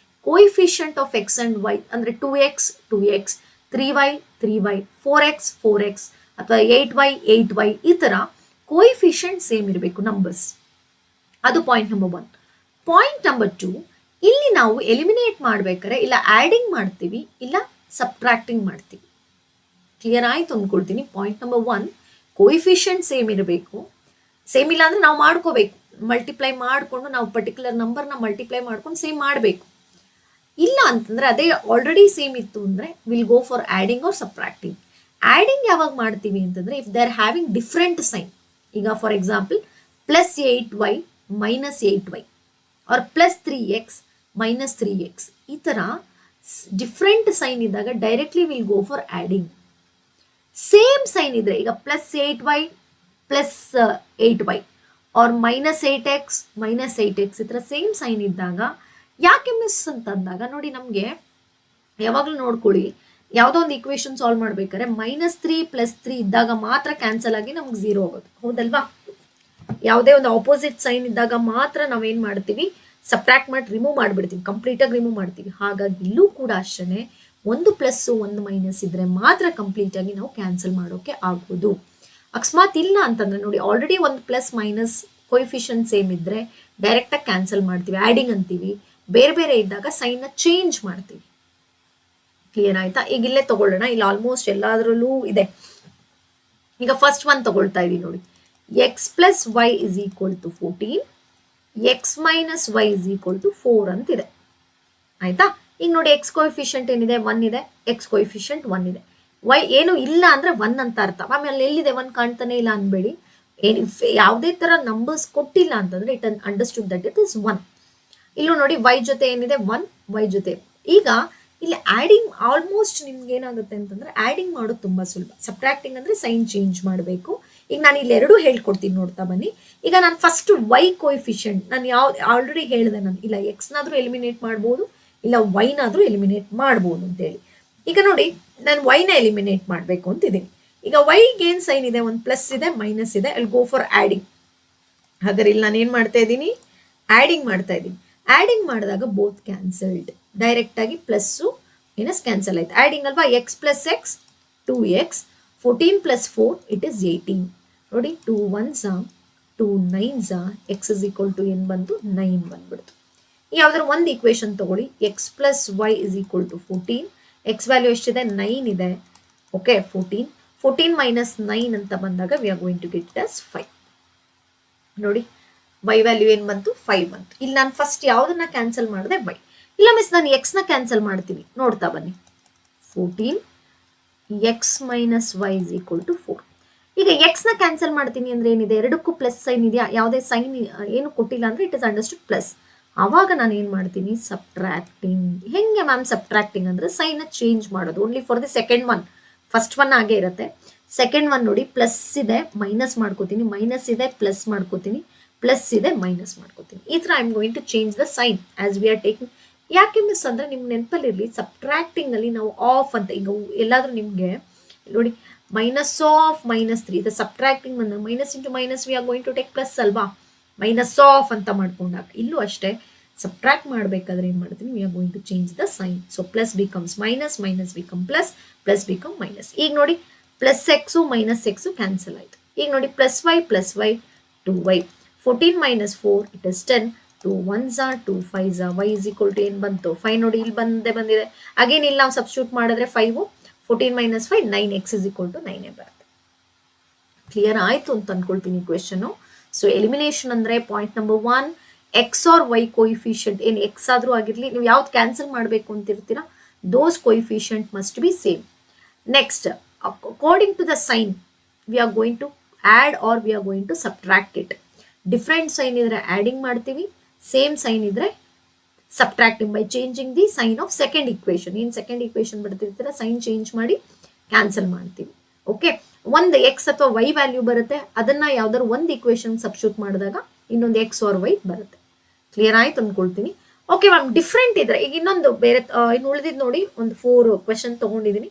coefficient of x and y ಅಂದ್ರೆ 2x 2x, 3y 3y, 4x 4x ಅಥವಾ 8y 8y, ಈ ತರ ಕೋಯಿಫಿಷಿಯಂಟ್ ಸೇಮ್ ಇರಬೇಕು ನಂಬರ್ಸ್. ಅದು ಪಾಯಿಂಟ್ ನಂಬರ್ 1. ಪಾಯಿಂಟ್ ನಂಬರ್ 2, ಇಲ್ಲಿ ನಾವು ಎಲಿಮಿನೇಟ್ ಮಾಡ್ಬೇಕಾದ್ರೆ ಇಲ್ಲ ಆಡಿಂಗ್ ಮಾಡ್ತೀವಿ ಇಲ್ಲ ಸಬ್ಟ್ರಾಕ್ಟಿಂಗ್ ಮಾಡ್ತೀವಿ. ಕ್ಲಿಯರ್ ಆಯ್ತು ಅನ್ಕೊಳ್ತೀನಿ. ಪಾಯಿಂಟ್ ನಂಬರ್ 1, ಕೋಯಿಫಿಷಿಯಂಟ್ ಸೇಮ್ ಇರಬೇಕು. ಸೇಮ್ ಇಲ್ಲ ಅಂದ್ರೆ ನಾವು ಮಾಡ್ಕೋಬೇಕು, ಮಲ್ಟಿಪ್ಲೈ ಮಾಡಿಕೊಂಡು ನಾವು ಪರ್ಟಿಕ್ಯುಲರ್ ನಂಬರ್ನ ಮಲ್ಟಿಪ್ಲೈ ಮಾಡ್ಕೊಂಡು ಸೇಮ್ ಮಾಡಬೇಕು. ಇಲ್ಲ ಅಂತಂದ್ರೆ ಅದೇ ಆಲ್ರೆಡಿ ಸೇಮ್ ಇತ್ತು ಅಂದ್ರೆ will go for adding or subtracting. Adding ಯಾವಾಗ ಮಾಡ್ತೀವಿ ಅಂತಂದ್ರೆ if they are having different sign. ಈಗ for example +8y -8y or +3x -3x, ಈ ತರ ಡಿಫ್ರೆಂಟ್ ಸೈನ್ ಇದ್ದಾಗ directly will go for adding. Same sign ಇದ್ರೆ ಈಗ +8y +8y R -8x -8x, ಈ ತರ ಸೇಮ್ ಸೈನ್ ಇದ್ದಾಗ ಯಾಕೆ ಮಿಸ್ ಅಂತಂದಾಗ ನೋಡಿ, ನಮಗೆ ಯಾವಾಗಲೂ ನೋಡ್ಕೊಳ್ಳಿ, ಯಾವುದೋ ಒಂದು ಈಕ್ವೇಶನ್ ಸಾಲ್ವ್ ಮಾಡ್ಬೇಕಾದ್ರೆ -3 +3 ಇದ್ದಾಗ ಮಾತ್ರ ಕ್ಯಾನ್ಸಲ್ ಆಗಿ ನಮ್ಗೆ 0 ಆಗೋದು, ಹೌದಲ್ವಾ? ಯಾವುದೇ ಒಂದು ಆಪೋಸಿಟ್ ಸೈನ್ ಇದ್ದಾಗ ಮಾತ್ರ ನಾವೇನ್ ಮಾಡ್ತೀವಿ, ಸಬ್ಟ್ರಾಕ್ಟ್ ಮಾಡಿ ರಿಮೂವ್ ಮಾಡಿಬಿಡ್ತೀವಿ, ಕಂಪ್ಲೀಟಾಗಿ ರಿಮೂವ್ ಮಾಡ್ತೀವಿ. ಹಾಗಾಗಿ ಇಲ್ಲೂ ಕೂಡ ಅಷ್ಟೇ, ಒಂದು ಪ್ಲಸ್ ಒಂದು ಮೈನಸ್ ಇದ್ರೆ ಮಾತ್ರ ಕಂಪ್ಲೀಟ್ ಆಗಿ ನಾವು ಕ್ಯಾನ್ಸಲ್ ಮಾಡೋಕೆ ಆಗ್ಬೋದು. ಅಕಸ್ಮಾತ್ ಇಲ್ಲ ಅಂತಂದ್ರೆ ನೋಡಿ, ಆಲ್ರೆಡಿ ಒಂದು ಪ್ಲಸ್ ಮೈನಸ್ ಕೋಯಿಫಿಷಿಯಂಟ್ ಸೇಮ್ ಇದ್ರೆ ಡೈರೆಕ್ಟ್ ಆಗಿ ಕ್ಯಾನ್ಸಲ್ ಮಾಡ್ತೀವಿ, ಆಡಿಂಗ್ ಅಂತೀವಿ. ಬೇರೆ ಬೇರೆ ಇದ್ದಾಗ ಸೈನ್ ನ ಚೇಂಜ್ ಮಾಡ್ತೀವಿ. ಕ್ಲಿಯರ್ ಆಯ್ತಾ? ಈಗ ಇಲ್ಲೇ ತಗೊಳ್ಳೋಣ, ಇಲ್ಲಿ ಆಲ್ಮೋಸ್ಟ್ ಎಲ್ಲಾದ್ರಲ್ಲೂ ಇದೆ. ಈಗ ಫಸ್ಟ್ ಒನ್ ತಗೊಳ್ತಾ ಇದೀವಿ ನೋಡಿ, x + y = 14, x - y = 4 ಅಂತಿದೆ. ಆಯ್ತಾ? ಈಗ ನೋಡಿ, ಎಕ್ಸ್ ಕೋಯಿಫಿಷಿಯಂಟ್ ಏನಿದೆ 1 ಇದೆ, ಎಕ್ಸ್ ಕೋಯಿಫಿಷಿಯಂಟ್ 1 ಇದೆ, y ಏನು ಇಲ್ಲ ಅಂದ್ರೆ 1 ಅಂತ ಅರ್ಥ. ಆಮೇಲೆ ಎಲ್ಲಿದೆ 1 ಕಾಣ್ತಾನೆ ಇಲ್ಲ ಅನ್ಬೇಡಿ. ಯಾವುದೇ ತರ ನಂಬರ್ಸ್ ಕೊಟ್ಟಿಲ್ಲ ಅಂತಂದ್ರೆ it understood that it is 1. ಇಲ್ಲೂ ನೋಡಿ y ಜೊತೆ ಏನಿದೆ 1, y ಜೊತೆ. ಈಗ ಇಲ್ಲಿ ಆಡಿಂಗ್ ಆಲ್ಮೋಸ್ಟ್ ನಿಮ್ಗೆ ಏನಾಗುತ್ತೆ ಅಂತಂದ್ರೆ ಆಡಿಂಗ್ ಮಾಡೋದು ತುಂಬಾ ಸುಲಭ. ಸಬ್ಟ್ರಾಕ್ಟಿಂಗ್ ಅಂದ್ರೆ ಸೈನ್ ಚೇಂಜ್ ಮಾಡಬೇಕು. ಈಗ ನಾನು ಇಲ್ಲಿ ಎರಡು ಹೇಳ್ಕೊಡ್ತೀನಿ, ನೋಡ್ತಾ ಬನ್ನಿ. ಈಗ ನಾನು ಫಸ್ಟ್ y ಕೋಯಿಫಿಷಿಯಂಟ್ ನಾನು ಆಲ್ರೆಡಿ ಹೇಳಿದೆ, ನಾನು ಇಲ್ಲ ಎಕ್ಸ್ನಾದ್ರೂ ಎಲಿಮಿನೇಟ್ ಮಾಡ್ಬೋದು ಇಲ್ಲ ವೈನಾದ್ರೂ ಎಲಿಮಿನೇಟ್ ಮಾಡ್ಬೋದು ಅಂತೇಳಿ. ಈಗ ನೋಡಿ, ನಾನು ವೈನ ಎಲಿಮಿನೇಟ್ ಮಾಡಬೇಕು ಅಂತಿದ್ದೀನಿ. ಈಗ ವೈಗೆ ಏನು ಸೈನ್ ಇದೆ, ಒಂದು ಪ್ಲಸ್ ಇದೆ ಮೈನಸ್ ಇದೆ, ಅಲ್ಲಿ ಗೋ ಫಾರ್ ಆಡಿಂಗ್. ಹಾಗಾದ್ರೆ ಇಲ್ಲಿ ನಾನು ಏನು ಮಾಡ್ತಾ ಇದ್ದೀನಿ, ಆಡಿಂಗ್ ಮಾಡ್ತಾ ಇದ್ದೀನಿ. ಆಡಿಂಗ್ ಮಾಡಿದಾಗ ಬೋತ್ ಕ್ಯಾನ್ಸಲ್ಡ್, ಡೈರೆಕ್ಟ್ ಆಗಿ ಪ್ಲಸ್ಸು ಮೈನಸ್ ಕ್ಯಾನ್ಸಲ್ ಆಯ್ತು. ಆಡಿಂಗ್ ಅಲ್ವಾ, x + x 2x, 14 + 4 it is 18. ನೋಡಿ, 2 1s 2 9s, x = ಏನು ಬಂತು, 9 ಬಂದ್ಬಿಡ್ತು. ಯಾವ್ದಾದ್ರು ಒಂದು ಈಕ್ವೇಶನ್ ತಗೊಳ್ಳಿ, x + y = 14, x ವ್ಯಾಲ್ಯೂ ಎಷ್ಟಿದೆ 9 ಇದೆ, ಓಕೆ 14 - 9 ಅಂತ ಬಂದಾಗ we are going to get as 5. ನೋಡಿ, y ವ್ಯಾಲ್ಯೂ ಏನು ಬಂತು, 5 ಬಂತು. ಇಲ್ಲಿ ನಾನು ಫಸ್ಟ್ ಯಾವುದನ್ನ ಕ್ಯಾನ್ಸಲ್ ಮಾಡಿದೆ, y. ಇಲ್ಲ ಮಿಸ್ ನಾನು ಎಕ್ಸ್ನ ಕ್ಯಾನ್ಸಲ್ ಮಾಡ್ತೀನಿ, ನೋಡ್ತಾ ಬನ್ನಿ. 14 x - y = 4. ಈಗ ಎಕ್ಸ್ನ ಕ್ಯಾನ್ಸಲ್ ಮಾಡ್ತೀನಿ ಅಂದ್ರೆ ಏನಿದೆ, ಎರಡಕ್ಕೂ ಪ್ಲಸ್ ಸೈನ್ ಇದೆಯಾ, ಯಾವುದೇ ಸೈನ್ ಏನು ಕೊಟ್ಟಿಲ್ಲ ಅಂದ್ರೆ ಇಟ್ ಇಸ್ ಅಂಡರ್ಸ್ಟುಡ್ ಪ್ಲಸ್. ಆವಾಗ ನಾನು ಏನು ಮಾಡ್ತೀನಿ, ಸಬ್ಟ್ರಾಕ್ಟಿಂಗ್. ಹೆಂಗೆ ಮ್ಯಾಮ್ ಸಬ್ಟ್ರಾಕ್ಟಿಂಗ್ ಅಂದ್ರೆ ಸೈನ್ ಚೇಂಜ್ ಮಾಡೋದು, only for the second one. First one ಹಾಗೆ ಇರುತ್ತೆ, ಸೆಕೆಂಡ್ ಒನ್ ನೋಡಿ ಪ್ಲಸ್ ಇದೆ ಮೈನಸ್ ಮಾಡ್ಕೋತೀನಿ, ಮೈನಸ್ ಇದೆ ಪ್ಲಸ್ ಮಾಡ್ಕೋತೀನಿ, ಪ್ಲಸ್ ಇದೆ ಮೈನಸ್ ಮಾಡ್ಕೋತೀನಿ. ಈ ಥರ I am going to change the sign as we are taking. ಯಾಕೆ ಮಿಸ್ ಅಂದ್ರೆ ನಿಮ್ಗೆ ನೆನಪಲ್ಲಿರಲಿ, ಸಬ್ಟ್ರಾಕ್ಟಿಂಗ್ ಅಲ್ಲಿ ನಾವು ಆಫ್ ಅಂತ, ಈಗ ಎಲ್ಲಾದ್ರೂ ನಿಮಗೆ ನೋಡಿ -3 ಇದು ಸಬ್ಟ್ರಾಕ್ಟಿಂಗ್ ಬಂದಾಗ minus into minus we are going to take plus ಅಲ್ವಾ, -ಆಫ್ ಅಂತ ಮಾಡ್ಕೊಂಡಾಗ. ಇಲ್ಲೂ ಅಷ್ಟೇ ಸಬ್ಟ್ರಾಕ್ಟ್ ಮಾಡಬೇಕಾದ್ರೆ ಏನು ಮಾಡ್ತೀನಿ, we are going to change the sign. So plus becomes minus, minus become plus, plus become minus. ಈಗ ನೋಡಿ +x -x ಕ್ಯಾನ್ಸಲ್ ಆಯ್ತು. ಈಗ ನೋಡಿ +y 2y, 14 - 4 it is 10, 2 1s 2 5s, y = ಏನು ಬಂತು 5. ನೋಡಿ ಇಲ್ಲಿ ಬಂದಿದೆ. ಅಗೇನ್ ಇಲ್ಲಿ ನಾವು ಸಬ್ಸ್ಟಿಟ್ಯೂಟ್ ಮಾಡಿದ್ರೆ 5, 14 - 5 9, x = 9 ಬರುತ್ತೆ. ಕ್ಲಿಯರ್ ಆಯ್ತು ಅಂತ ಅನ್ಕೊಳ್ತೀನಿ ಕ್ವೆಶ್ಚನ್. ಸೊ ಎಲಿಮಿನೇಷನ್ ಅಂದ್ರೆ point number 1, x or y coefficient, ಏನು ಎಕ್ಸ್ ಆದ್ರೂ ಆಗಿರ್ಲಿ, ನೀವು ಯಾವ್ದು ಕ್ಯಾನ್ಸಲ್ ಮಾಡಬೇಕು ಅಂತಿರ್ತೀರಾ, those coefficient must be same. Next, according to the sign we are going to add or we are going to subtract it. Different sign ಇದ್ರೆ adding ಮಾಡ್ತೀವಿ, same sign ಇದ್ರೆ subtracting by changing the sign of second equation. ಏನು second equation ಬರ್ತಿರ್ತೀರ sign change ಮಾಡಿ cancel ಮಾಡ್ತೀವಿ. Okay, ಒಂದು X ಅಥವಾ Y value ಬರುತ್ತೆ, ಅದನ್ನ ಯಾವ್ದಾದ್ರು ಒಂದು ಇಕ್ವೇಶನ್ ಸಬ್ಸ್ಟಿಟ್ಯೂಟ್ ಮಾಡಿದಾಗ ಇನ್ನೊಂದು ಎಕ್ಸ್ ಆರ್ ವೈ ಬರುತ್ತೆ. ಕ್ಲಿಯರ್ ಆಯ್ತು ಅನ್ಕೊಳ್ತೀನಿ. ಓಕೆ ಮ್ಯಾಮ್, ಡಿಫ್ರೆಂಟ್ ಇದ್ರೆ ಈಗ ಇನ್ನೊಂದು ಬೇರೆ ಇನ್ನು ಉಳಿದಿದ್ದು ನೋಡಿ, ಒಂದು 4 ಕ್ವೆಶನ್ ತಗೊಂಡಿದ್ದೀನಿ.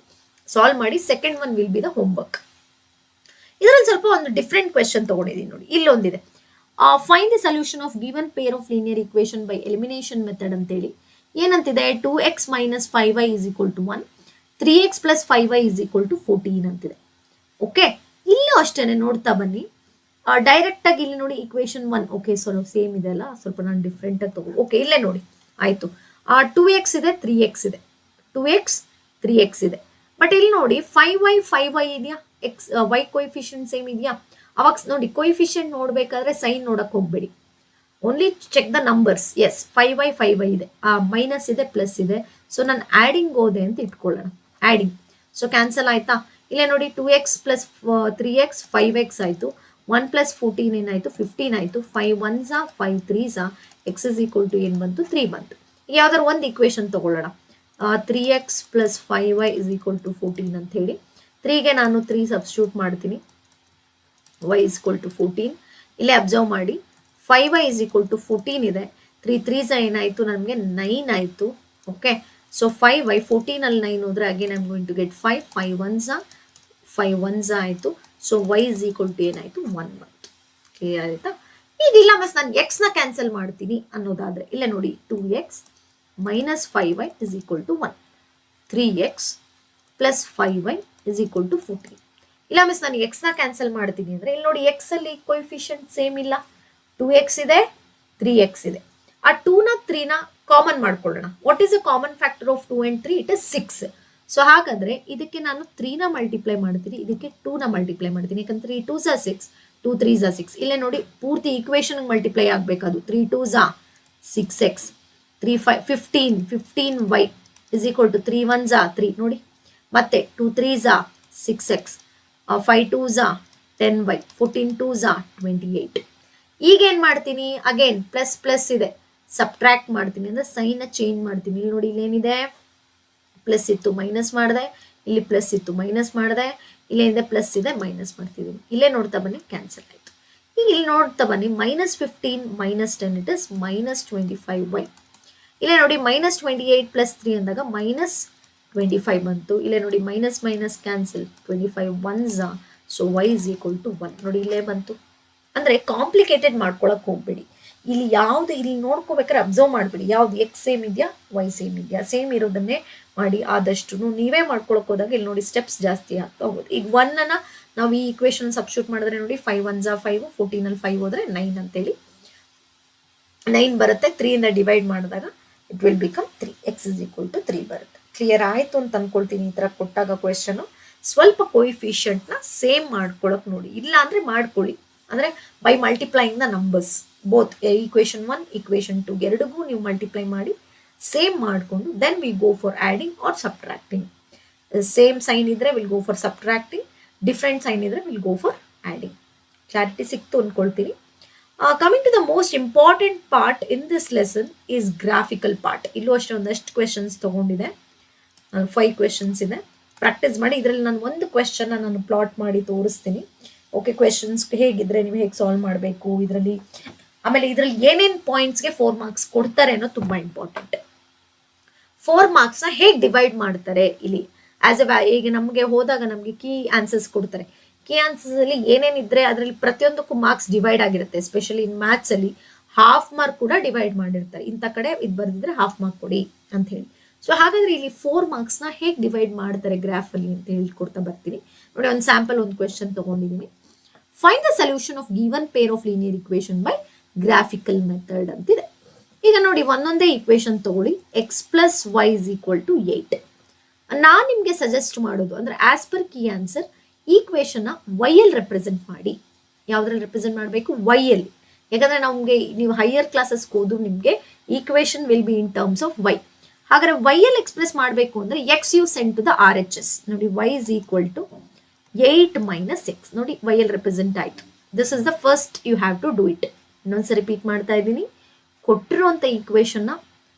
ಸಾಲ್ವ್ ಮಾಡಿ. Second one will be the homework. ಇದರಲ್ಲಿ ಸ್ವಲ್ಪ ಒಂದು ಡಿಫ್ರೆಂಟ್ ಕ್ವೆಶನ್ ತಗೊಂಡಿದ್ದೀನಿ ನೋಡಿ. ಇಲ್ಲೊಂದಿದೆ, find the solution of given pair of linear equation by elimination method ಅಂತೇಳಿ ಏನಂತಿದೆ, 2x minus 5y is equal to 1, 3x plus 5y is equal to 14 ಅಂತಿದೆ. Okay, ಇಲ್ಲೂ ಅಷ್ಟೇನೆ ನೋಡ್ತಾ ಬನ್ನಿ. ಡೈರೆಕ್ಟ್ ಆಗಿ ಇಲ್ಲಿ ನೋಡಿ ಇಕ್ವೇಶನ್ 1, ಓಕೆ ಸ್ವಲ್ಪ ಸೇಮ್ ಇದೆ ಅಲ್ಲ, ಸ್ವಲ್ಪ ನಾನು ಡಿಫ್ರೆಂಟ್ ಆಗಿ ತಗೋ. ಓಕೆ, ಇಲ್ಲೇ ನೋಡಿ ಆಯ್ತು. 2x ಇದೆ, 3x ಇದೆ, 2x 3x ಇದೆ. ಬಟ್ ಇಲ್ಲಿ ನೋಡಿ 5y ಇದೆಯಾ, ಎಕ್ಸ್ ವೈ ಕೊಯಿಫಿಷಿಯಂಟ್ ಸೇಮ್ ಇದೆಯಾ. ಅವಾಗ ನೋಡಿ ಕೊಯಿಫಿಷಿಯಂಟ್ ನೋಡ್ಬೇಕಾದ್ರೆ ಸೈನ್ ನೋಡಕ್ ಹೋಗ್ಬೇಡಿ, only check the numbers. Yes 5y ಇದೆ, ಮೈನಸ್ ಇದೆ, ಪ್ಲಸ್ ಇದೆ. ಸೊ ನಾನು ಆ್ಯಡಿಂಗ್ ಹೋದೆ ಅಂತ ಇಟ್ಕೊಳ್ಳೋಣ, ಆ್ಯಡಿಂಗ್. ಸೊ ಕ್ಯಾನ್ಸಲ್ ಆಯ್ತಾ. ಇಲ್ಲೇ ನೋಡಿ 2x plus 3x 5x ಆಯಿತು, 1 plus 14 ಏನಾಯಿತು 15 ಆಯಿತು, 5 1s 5 3s x is equal to ಏನು ಬಂತು 3 ಬಂತು. ಯಾವ್ದಾದ್ರು ಒಂದು ಇಕ್ವೇಶನ್ ತಗೊಳ್ಳೋಣ. 3x plus 5y is equal to 14 ಅಂತ ಹೇಳಿ 3ಗೆ ನಾನು 3 ಸಬ್ಸ್ಟಿಟ್ಯೂಟ್ ಮಾಡ್ತೀನಿ, y is equal to 14. ಇಲ್ಲೇ ಅಬ್ಸರ್ವ್ ಮಾಡಿ 5y is equal to 14 ಇದೆ, 3 3s ಏನಾಯಿತು ನಮಗೆ 9 ಆಯಿತು. ಓಕೆ, ಸೊ 5y 14 ಅಲ್ಲಿ 9 ಹೋದ್ರೆ again I am going to get 5 5 1s ಆಯಿತು. ಸೊ y is equal to ಏನಾಯಿತು 1 ಬಂತು. ಕ್ಲಿಯರ್ ಆಯಿತಾ. ಈಗ ಇಲ್ಲ ಮಸ್ ನಾನು ಎಕ್ಸ್ನ ಕ್ಯಾನ್ಸಲ್ ಮಾಡ್ತೀನಿ ಅನ್ನೋದಾದರೆ ಇಲ್ಲೇ ನೋಡಿ 2x minus 5y is equal to 1, 3x plus 5y is equal to 14. ಇಲ್ಲ ಮಿಸ್ ನಾನು ಎಕ್ಸ್ನ ಕ್ಯಾನ್ಸಲ್ ಮಾಡ್ತೀನಿ ಅಂದರೆ ಇಲ್ಲಿ ನೋಡಿ ಎಕ್ಸ್ ಅಲ್ಲಿ ಕೊಯಿಫಿಷಿಯಂಟ್ ಸೇಮ್ ಇಲ್ಲ, 2x ಇದೆ 3x ಇದೆ. ಆ 2ನ 3ನ ಕಾಮನ್ ಮಾಡ್ಕೊಳ್ಳೋಣ. What is a common factor of 2 and 3? It is 6. So ಹಾಗಾದ್ರೆ ಇದಕ್ಕೆ ನಾನು 3ನ ಮಲ್ಟಿಪ್ಲೈ ಮಾಡ್ತೀನಿ, ಇದಕ್ಕೆ 2ನ ಮಲ್ಟಿಪ್ಲೈ ಮಾಡ್ತೀನಿ. ಯಾಕಂದ್ರೆ 3 2s 6, 2 3s 6. ಇಲ್ಲೇ ನೋಡಿ ಪೂರ್ತಿ equation multiply ಆಗಬೇಕದು. 3 2s 6x, 3 5 15y is equal to 3 1s 3 ನೋಡಿ, ಮತ್ತೆ 2 3s 6x, 5 2s 10y, 14 2s 28. ಈಗ ಏನು ಮಾಡ್ತೀನಿ, ಅಗೇನ್ ಪ್ಲಸ್ ಪ್ಲಸ್ ಇದೆ, ಸಬ್ಟ್ರಾಕ್ಟ್ ಮಾಡ್ತೀನಿ ಅಂದರೆ ಸೈನ್ನ ಚೇಂಜ್ ಮಾಡ್ತೀನಿ. ಇಲ್ಲಿ ನೋಡಿ ಇಲ್ಲೇನಿದೆ ಪ್ಲಸ್ ಇತ್ತು ಮೈನಸ್ ಮಾಡಿದೆ, ಇಲ್ಲಿ ಪ್ಲಸ್ ಇತ್ತು ಮೈನಸ್ ಮಾಡಿದೆ, ಇಲ್ಲೇನಿದೆ ಪ್ಲಸ್ ಇದೆ ಮೈನಸ್ ಮಾಡ್ತಿದ್ದೀನಿ. ಇಲ್ಲೇ ನೋಡ್ತಾ ಬನ್ನಿ ಕ್ಯಾನ್ಸಲ್ ಆಯಿತು. ಈಗ ಇಲ್ಲಿ ನೋಡ್ತಾ ಬನ್ನಿ -15 -10 ಇಟ್ ಇಸ್ -25y. ಇಲ್ಲೇ ನೋಡಿ -28 + 3 ಅಂದಾಗ -25 ಬಂತು. ಇಲ್ಲೇ ನೋಡಿ minus minus cancel, 25 1s, so y is equal to 1 ನೋಡಿ ಇಲ್ಲೇ ಬಂತು. ಅಂದರೆ ಕಾಂಪ್ಲಿಕೇಟೆಡ್ ಮಾಡ್ಕೊಳಕ್ಕೆ ಹೋಗ್ಬೇಡಿ. ಇಲ್ಲಿ ಯಾವುದು ಇಲ್ಲಿ ನೋಡ್ಕೋಬೇಕಾದ್ರೆ ಅಬ್ಸರ್ವ್ ಮಾಡಬೇಡಿ, ಯಾವ್ದು ಎಕ್ಸ್ ಸೇಮ್ ಇದೆಯಾ ವೈ ಸೇಮ್ ಇದೆಯಾ, ಸೇಮ್ ಇರೋದನ್ನೇ ಮಾಡಿ. ಆದಷ್ಟು ನೀವೇ ಮಾಡ್ಕೊಳಕ್ ಹೋದಾಗ ಇಲ್ಲಿ ನೋಡಿ ಸ್ಟೆಪ್ಸ್ ಜಾಸ್ತಿ ಆಗ್ತಾ ಹೋಗೋದು. ಈಗ 1ಅನ್ನ ನಾವು ಈ ಇಕ್ವೇಶನ್ ಸಬ್ಸ್ಟಿಟ್ಯೂಟ್ ಮಾಡಿದ್ರೆ ನೋಡಿ 5 1s 5, 14 ಅಲ್ಲಿ 5 ಹೋದ್ರೆ 9 ಅಂತೇಳಿ 9 ಬರುತ್ತೆ. 3 ಇಂದ ಡಿವೈಡ್ ಮಾಡಿದಾಗ it will become 3, x is equal to 3 ಬರುತ್ತೆ. ಕ್ಲಿಯರ್ ಆಯಿತು ಅಂತ ಅನ್ಕೊಳ್ತೀನಿ. ಈ ಥರ ಕೊಟ್ಟಾಗ ಕ್ವೆಶನು ಸ್ವಲ್ಪ ಕೊಯಿಫಿಷಿಯಂಟ್ನ ಸೇಮ್ ಮಾಡ್ಕೊಳಕ್ ನೋಡಿ, ಇಲ್ಲ ಅಂದರೆ ಮಾಡ್ಕೊಳ್ಳಿ. ಅಂದರೆ by multiplying the numbers both equation 1 equation 2 ಎರಡಿಗೂ ನೀವು ಮಲ್ಟಿಪ್ಲೈ ಮಾಡಿ ಸೇಮ್ ಮಾಡಿಕೊಂಡು then we go for adding or subtracting. Same sign ಇದ್ದರೆ will go for subtracting, different sign ಇದ್ದರೆ will go for adding. Clarity ಸಿಕ್ತು ಅಂದ್ಕೊಳ್ತೀನಿ. Coming to the most important part in this lesson is graphical part. ಇಲ್ಲೂ ಅಷ್ಟೇ ಒಂದಷ್ಟು questions ತೊಗೊಂಡಿದೆ, 5 questions ಇದೆ. Practice ಮಾಡಿ. ಇದರಲ್ಲಿ ನಾನು ಒಂದು ಕ್ವೆಶನ್ನ ನಾನು ಪ್ಲಾಟ್ ಮಾಡಿ ತೋರಿಸ್ತೀನಿ. ಓಕೆ, ಕ್ವೆಶನ್ಸ್ ಹೇಗಿದ್ರೆ ನೀವು ಹೇಗೆ ಸಾಲ್ವ್ ಮಾಡಬೇಕು ಇದರಲ್ಲಿ, ಆಮೇಲೆ ಇದರಲ್ಲಿ ಏನೇನು ಪಾಯಿಂಟ್ಸ್ಗೆ 4 ಮಾರ್ಕ್ಸ್ ಕೊಡ್ತಾರೆ ಅನ್ನೋದು ತುಂಬ ಇಂಪಾರ್ಟೆಂಟ್. 4 ಮಾರ್ಕ್ಸ್ನ ಹೇಗೆ ಡಿವೈಡ್ ಮಾಡ್ತಾರೆ ಇಲ್ಲಿ ಆಸ್ ಎ ಈಗ ನಮಗೆ ಹೋದಾಗ ನಮಗೆ ಕೀ ಆನ್ಸರ್ಸ್ ಕೊಡ್ತಾರೆ. ಕೀ ಆನ್ಸರ್ಸಲ್ಲಿ ಏನೇನಿದ್ರೆ ಅದರಲ್ಲಿ ಪ್ರತಿಯೊಂದಕ್ಕೂ ಮಾರ್ಕ್ಸ್ ಡಿವೈಡ್ ಆಗಿರುತ್ತೆ. ಎಸ್ಪೆಷಲಿ ಇನ್ ಮ್ಯಾಥ್ಸಲ್ಲಿ ಹಾಫ್ ಮಾರ್ಕ್ ಕೂಡ ಡಿವೈಡ್ ಮಾಡಿರ್ತಾರೆ. ಇಂಥ ಕಡೆ ಇದು ಬರೆದಿದ್ರೆ ಹಾಫ್ ಮಾರ್ಕ್ ಕೊಡಿ ಅಂತ ಹೇಳಿ. ಸೊ ಹಾಗಾದರೆ ಇಲ್ಲಿ 4 ಮಾರ್ಕ್ಸ್ನ ಹೇಗೆ ಡಿವೈಡ್ ಮಾಡ್ತಾರೆ ಗ್ರಾಫಲ್ಲಿ ಅಂತ ಹೇಳ್ಕೊಡ್ತಾ ಬರ್ತೀನಿ ನೋಡಿ. ಒಂದು ಸ್ಯಾಂಪಲ್ ಒಂದು ಕ್ವೆಶನ್ ತೊಗೊಂಡಿದ್ದೀನಿ. Find the solution of given pair of linear equation by graphical method ಅಂತಿದೆ. ಈಗ ನೋಡಿ ಒಂದೊಂದೇ ಇಕ್ವೇಶನ್ ತಗೊಳ್ಳಿ. x + y is equal to 8. ನಾನು ನಿಮಗೆ ಸಜೆಸ್ಟ್ ಮಾಡೋದು ಅಂದರೆ ಆಸ್ ಪರ್ ಕೀ ಆನ್ಸರ್ ಈಕ್ವೇಶನ್ನ y ಅಲ್ಲಿ ರೆಪ್ರೆಸೆಂಟ್ ಮಾಡಿ. ಯಾವುದ್ರಲ್ಲಿ ರೆಪ್ರೆಸೆಂಟ್ ಮಾಡಬೇಕು? y ಅಲ್ಲಿ. ಯಾಕಂದರೆ ನಮಗೆ ನೀವು ಹೈಯರ್ ಕ್ಲಾಸಸ್ಗೆ ಹೋದ್ರು ನಿಮಗೆ equation will be in terms of y. ಹಾಗಾದರೆ y ಅಲ್ಲಿ ಎಕ್ಸ್ಪ್ರೆಸ್ ಮಾಡಬೇಕು ಅಂದರೆ x you send to the RHS. ನೋಡಿ y is equal to 8 - x ನೋಡಿ y ಅಲ್ಲಿ ರೆಪ್ರೆಸೆಂಟ್ ಆಯಿತು. This is the first you have to do it. ಇನ್ನೊಂದ್ಸರಿ repeat ಮಾಡ್ತಾ ಇದ್ದೀನಿ. ಕೊಟ್ಟಿರುವಂಥ ಈಕ್ವೇಶನ್ನ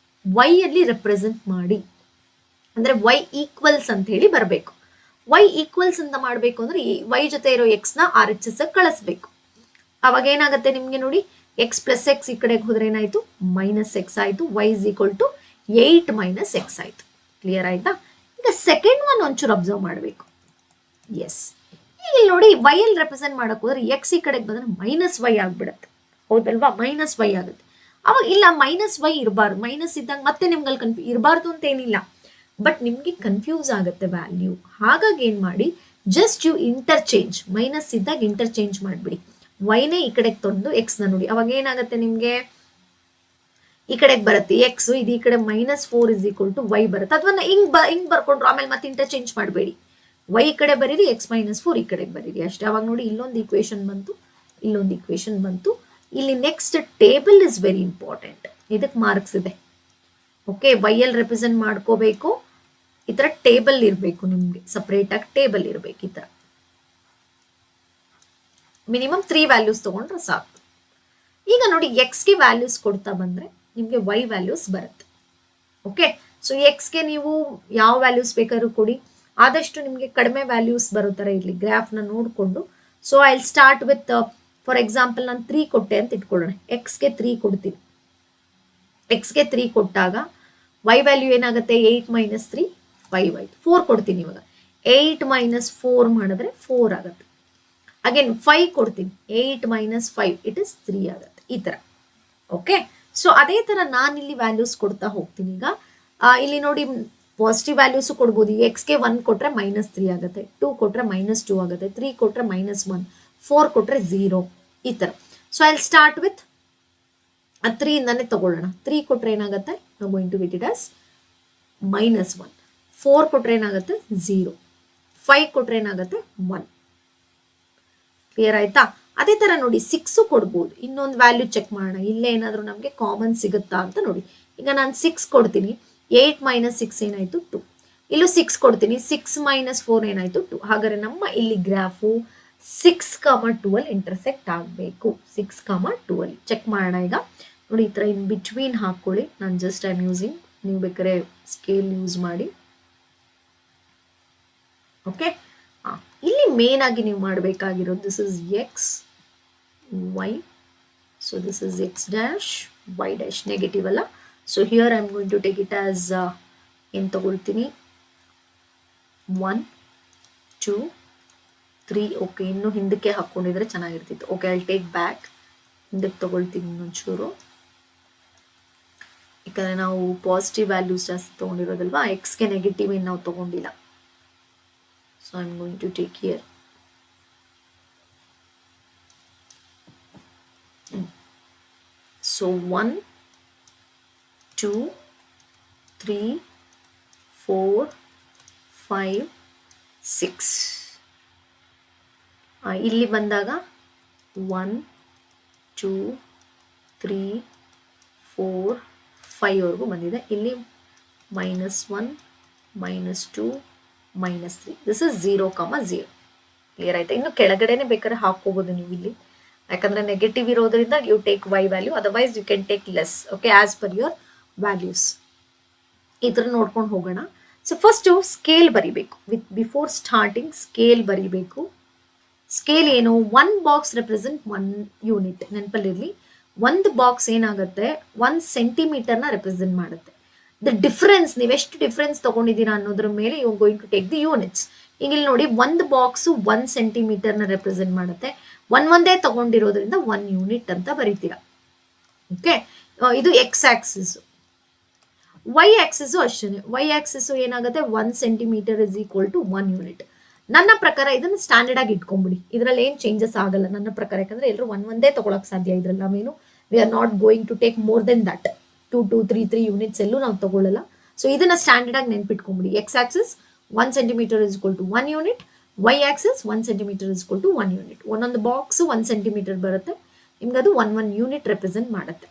y ಅಲ್ಲಿ ರೆಪ್ರೆಸೆಂಟ್ ಮಾಡಿ. ಅಂದರೆ y ಈಕ್ವಲ್ಸ್ ಅಂತ ಹೇಳಿ ಬರಬೇಕು. y ಈಕ್ವಲ್ಸ್ ಅಂತ ಮಾಡಬೇಕು ಅಂದರೆ ಈ y ಜೊತೆ ಇರೋ ಎಕ್ಸ್ನ RHS ಕಳಿಸ್ಬೇಕು. ಅವಾಗ ಏನಾಗುತ್ತೆ ನಿಮಗೆ ನೋಡಿ, x + x ಈ ಕಡೆಗೆ ಹೋದ್ರೆ ಏನಾಯಿತು -x ಆಯಿತು. y is equal to 8 - x ಆಯಿತು. ಕ್ಲಿಯರ್ ಆಯಿತಾ? ಈಗ ಸೆಕೆಂಡ್ ಒನ್ ಒಂಚೂರು ಅಬ್ಸರ್ವ್ ಮಾಡಬೇಕು. ಎಸ್, ಇಲ್ಲಿ ನೋಡಿ ವೈ ಅಲ್ಲಿ ರೆಪ್ರೆಸೆಂಟ್ ಮಾಡಕ್ ಹೋದ್ರೆ ಎಕ್ಸ್ ಈ ಕಡೆಗೆ ಬಂದ್ರೆ ಮೈನಸ್ ವೈ ಆಗ್ಬಿಡತ್ತೆ, ಹೌದಲ್ವಾ? ಮೈನಸ್ ವೈ ಆಗುತ್ತೆ. ಅವಾಗ ಇಲ್ಲ ಮೈನಸ್ ವೈ ಇರಬಾರ್ದು, ಮೈನಸ್ ಇದ್ದಾಗ ಮತ್ತೆ ನಿಮ್ಗೆ ಅಲ್ಲಿ ಇರಬಾರ್ದು ಅಂತ ಏನಿಲ್ಲ, ಬಟ್ ನಿಮ್ಗೆ ಕನ್ಫ್ಯೂಸ್ ಆಗುತ್ತೆ ವ್ಯಾಲ್ಯೂ. ಹಾಗಾಗಿ ಏನ್ ಮಾಡಿ, ಜಸ್ಟ್ ಯು ಇಂಟರ್ಚೇಂಜ್, ಮೈನಸ್ ಇದ್ದಾಗ ಇಂಟರ್ಚೇಂಜ್ ಮಾಡ್ಬಿಡಿ. ವೈನೇ ಈ ಕಡೆಗೆ ತಂದು ಎಕ್ಸ್ ನ ನೋಡಿ, ಅವಾಗ ಏನಾಗುತ್ತೆ ನಿಮ್ಗೆ ಈ ಕಡೆಗೆ ಬರುತ್ತೆ ಎಕ್ಸ್, ಇದು ಈ ಕಡೆ -4 = ವೈ ಬರುತ್ತೆ. ಅಥವಾ ಹಿಂಗ್ ಬರ್ಕೊಂಡ್ರು, ಆಮೇಲೆ ಮತ್ತೆ ಇಂಟರ್ಚೇಂಜ್ ಮಾಡಬೇಡಿ. ವೈ ಈ ಕಡೆ ಬರೀರಿ, x-4 ಈ ಕಡೆಗೆ ಬರೀರಿ ಅಷ್ಟೇ. ಅವಾಗ ನೋಡಿ ಇಲ್ಲೊಂದು ಈಕ್ವೇಶನ್ ಬಂತು, ಇಲ್ಲೊಂದು ಈಕ್ವೇಶನ್ ಬಂತು. ಇಲ್ಲಿ next table is very important, ಇದಕ್ಕೆ ಮಾರ್ಕ್ಸ್ ಇದೆ. ಓಕೆ, ವೈ ಅಲ್ಲಿ ರೆಪ್ರೆಸೆಂಟ್ ಮಾಡ್ಕೋಬೇಕು, ಈ ತರ ಟೇಬಲ್ ಇರಬೇಕು, ನಿಮ್ಗೆ ಸಪರೇಟ್ ಆಗಿ ಟೇಬಲ್ ಇರಬೇಕು. ಈ ತರ ಮಿನಿಮಮ್ 3 ವ್ಯಾಲ್ಯೂಸ್ ತಗೊಂಡ್ರೆ ಸಾಕು. ಈಗ ನೋಡಿ ಎಕ್ಸ್ಗೆ ವ್ಯಾಲ್ಯೂಸ್ ಕೊಡ್ತಾ ಬಂದ್ರೆ ನಿಮ್ಗೆ ವೈ ವ್ಯಾಲ್ಯೂಸ್ ಬರುತ್ತೆ. ಓಕೆ, ಸೊ ಎಕ್ಸ್ಗೆ ನೀವು ಯಾವ ವ್ಯಾಲ್ಯೂಸ್ ಬೇಕಾದ್ರೂ ಕೊಡಿ, ಆದಷ್ಟು ನಿಮಗೆ ಕಡಿಮೆ ವ್ಯಾಲ್ಯೂಸ್ ಬರೋ ಥರ ಇರಲಿ, ಗ್ರಾಫ್ನ ನೋಡಿಕೊಂಡು. So I start with, for example ನಾನು 3 ಕೊಟ್ಟೆ ಅಂತ ಇಟ್ಕೊಳ್ಳೋಣ, ಎಕ್ಸ್ಗೆ 3 ಕೊಡ್ತೀನಿ. ಎಕ್ಸ್ಗೆ 3 ಕೊಟ್ಟಾಗ ವೈ ವ್ಯಾಲ್ಯೂ ಏನಾಗುತ್ತೆ, 8 - 3 5 ಆಯ್ತು. 4 ಕೊಡ್ತೀನಿ ಇವಾಗ, 8 - 4 ಮಾಡಿದ್ರೆ 4 ಆಗುತ್ತೆ. ಅಗೇನ್ 5 ಕೊಡ್ತೀನಿ, 8 - 5 ಇಟ್ ಇಸ್ 3 ಆಗುತ್ತೆ, ಈ ತರ. ಓಕೆ, ಸೊ ಅದೇ ತರ ನಾನು ಇಲ್ಲಿ ವ್ಯಾಲ್ಯೂಸ್ ಕೊಡ್ತಾ ಹೋಗ್ತೀನಿ. ಈಗ ಇಲ್ಲಿ ನೋಡಿ ಪಾಸಿಟಿವ್ ವ್ಯಾಲ್ಯೂಸ್ ಕೊಡ್ಬೋದು. ಎಕ್ಸ್ಗೆ 1 ಕೊಟ್ರೆ -3 ಆಗುತ್ತೆ, 2 ಕೊಟ್ರೆ -2 ಆಗುತ್ತೆ, 3 ಕೊಟ್ರೆ -1, 4 ಕೊಟ್ರೆ 0, ಈ ತರ. ಸೊ ಐ ಸ್ಟಾರ್ಟ್ ವಿತ್ 3 ಇಂದಾನೆ ತಗೊಳ್ಳೋಣ. 3 ಕೊಟ್ರೆ ಏನಾಗುತ್ತೆ, ನಾವು going to get it as -1. 4 ಕೊಟ್ರೆ ಏನಾಗುತ್ತೆ 0, 5 ಕೊಟ್ರೆ ಏನಾಗುತ್ತೆ 1. ಕ್ಲಿಯರ್ ಆಯ್ತಾ? ಅದೇ ತರ ನೋಡಿ 6 ಕೊಡ್ಬೋದು. ಇನ್ನೊಂದು ವ್ಯಾಲ್ಯೂ ಚೆಕ್ ಮಾಡೋಣ, ಇಲ್ಲೇ ಏನಾದರೂ ನಮಗೆ ಕಾಮನ್ ಸಿಗುತ್ತಾ ಅಂತ ನೋಡಿ. ಈಗ ನಾನು 6 ಕೊಡ್ತೀನಿ, 8 - 6 ಏನಾಯ್ತು 2. ಇಲ್ಲೂ 6 ಕೊಡ್ತೀನಿ, 6 - 4 ಏನಾಯ್ತು 2. ಹಾಗಾದ್ರೆ ನಮ್ಮ ಇಲ್ಲಿ ಗ್ರಾಫು 6, 2 ಅಲ್ಲಿ ಇಂಟರ್ಸೆಕ್ಟ್ ಆಗಬೇಕು. 6, 2 ಅಲ್ಲಿ ಚೆಕ್ ಮಾಡೋಣ. ಈಗ ನೋಡಿ ಈ ತರ ಇನ್ ಬಿಟ್ವೀನ್ ಹಾಕೊಳ್ಳಿ. ನಾನು ಜಸ್ಟ್ ಐ ಆಮ್ ಯೂಸಿಂಗ್, ನೀವು ಬೇಕಾದ್ರೆ ಸ್ಕೇಲ್ ಯೂಸ್ ಮಾಡಿ. ಓಕೆ, ಇಲ್ಲಿ ಮೇನ್ ಆಗಿ ನೀವು ಮಾಡಬೇಕಾಗಿರೋದು, this is x y, so this is x', y', negative ಅಲ್ಲ. So here I am going to take it as, ಏನು ತಗೊಳ್ತೀನಿ, 1 2 3. ಓಕೆ, ಇನ್ನು ಹಿಂದಕ್ಕೆ ಹಾಕ್ಕೊಂಡಿದ್ರೆ ಚೆನ್ನಾಗಿರ್ತಿತ್ತು. ಓಕೆ, ಐ ಟೇಕ್ ಬ್ಯಾಕ್, ಹಿಂದಕ್ಕೆ ತಗೊಳ್ತೀನಿ ಇನ್ನೊಂಚೂರು, ಯಾಕಂದರೆ ನಾವು ಪಾಸಿಟಿವ್ ವ್ಯಾಲ್ಯೂಸ್ ಜಾಸ್ತಿ ತೊಗೊಂಡಿರೋದಲ್ವಾ, ಎಕ್ಸ್ಗೆ ನೆಗೆಟಿವ್ ಏನು ನಾವು ತೊಗೊಂಡಿಲ್ಲ. So I'm going to take here. So 1 2 3 4 5 6. ಇಲ್ಲಿ ಬಂದಾಗ 1 2 3 4 5 ವರೆಗೂ ಬಂದಿದೆ. ಇಲ್ಲಿ -1 -2 -3. This is 0, 0. ಕ್ಲಿಯರ್ ಆಯ್ತಾ? ಇನ್ನು ಕೆಳಗಡೆನೆ ಬೇಕಾದ್ರೆ ಹಾಕೋಬಹುದು ನೀವು ಇಲ್ಲಿ, ಯಾಕಂದ್ರೆ ನೆಗೆಟಿವ್ ಇರೋದ್ರಿಂದ you take y value, otherwise you can take less. Okay, as per your values. ಈ ಥರ ನೋಡ್ಕೊಂಡು ಹೋಗೋಣ. ಸೊ ಫಸ್ಟ್ ಸ್ಕೇಲ್ ಬರಿಬೇಕು. ಬಿಫೋರ್ ಸ್ಟಾರ್ಟಿಂಗ್ ಸ್ಕೇಲ್ ಬರಿಬೇಕು. ಸ್ಕೇಲ್ ಏನು, 1 ಬಾಕ್ಸ್ ರೆಪ್ರೆಸೆಂಟ್ 1 ಯೂನಿಟ್. ನೆನಪಲ್ಲಿರಲಿ, ಒಂದು ಬಾಕ್ಸ್ ಏನಾಗುತ್ತೆ 1 ಸೆಂಟಿಮೀಟರ್ನ ರೆಪ್ರೆಸೆಂಟ್ ಮಾಡುತ್ತೆ. ದ ಡಿಫ್ರೆನ್ಸ್, ನೀವೆಷ್ಟು ಡಿಫ್ರೆನ್ಸ್ ತಗೊಂಡಿದ್ದೀರಾ ಅನ್ನೋದ್ರ ಮೇಲೆ you going to take the units. ಈಗ ಇಲ್ಲಿ ನೋಡಿ, ಒಂದು ಬಾಕ್ಸು 1 ಸೆಂಟಿಮೀಟರ್ನ ರೆಪ್ರೆಸೆಂಟ್ ಮಾಡುತ್ತೆ. ಒಂದೇ ತಗೊಂಡಿರೋದ್ರಿಂದ 1 ಯೂನಿಟ್ ಅಂತ ಬರೀತೀರಾ. ಓಕೆ, ಇದು ಎಕ್ಸ್ ಆಕ್ಸಿಸ್. ವೈ ಆಕ್ಸಿಸ್ ಅಷ್ಟೇ. ವೈ ಆಕ್ಸಿಸ್ ಏನಾಗುತ್ತೆ, 1 centimetre is equal to 1 unit. ನನ್ನ ಪ್ರಕಾರ ಇದನ್ನು ಸ್ಟ್ಯಾಂಡರ್ಡ್ ಆಗಿ ಇಟ್ಕೊಂಡ್ಬಿಡಿ, ಇದರಲ್ಲಿ ಏನು ಚೇಂಜಸ್ ಆಗಲ್ಲ ನನ್ನ ಪ್ರಕಾರ, ಯಾಕಂದ್ರೆ ಎಲ್ಲರೂ ಒಂದೇ ತಗೊಳಕ್ ಸಾಧ್ಯ ಇದ್ರಲ್ಲಿ. ನಾವೇನು we are not going to take more than that. 2 3 units ಎಲ್ಲೂ ನಾವು ತಗೊಳ್ಳಲ್ಲ. ಸೊ ಇದನ್ನ ಸ್ಟ್ಯಾಂಡರ್ಡ್ ಆಗಿ ನೆನ್ಪಿಟ್ಕೊಂಡ್ಬಿಡಿ. X axis 1 centimetre is equal to 1 unit, y axis 1 centimetre is equal to 1 unit. ಒಂದೊಂದು ಬಾಕ್ಸ್ 1 ಸೆಂಟಿಮೀಟರ್ ಬರುತ್ತೆ, ನಿಮ್ಗೆ ಅದು 1 ಯೂನಿಟ್ ರೆಪ್ರೆಸೆಂಟ್ ಮಾಡುತ್ತೆ.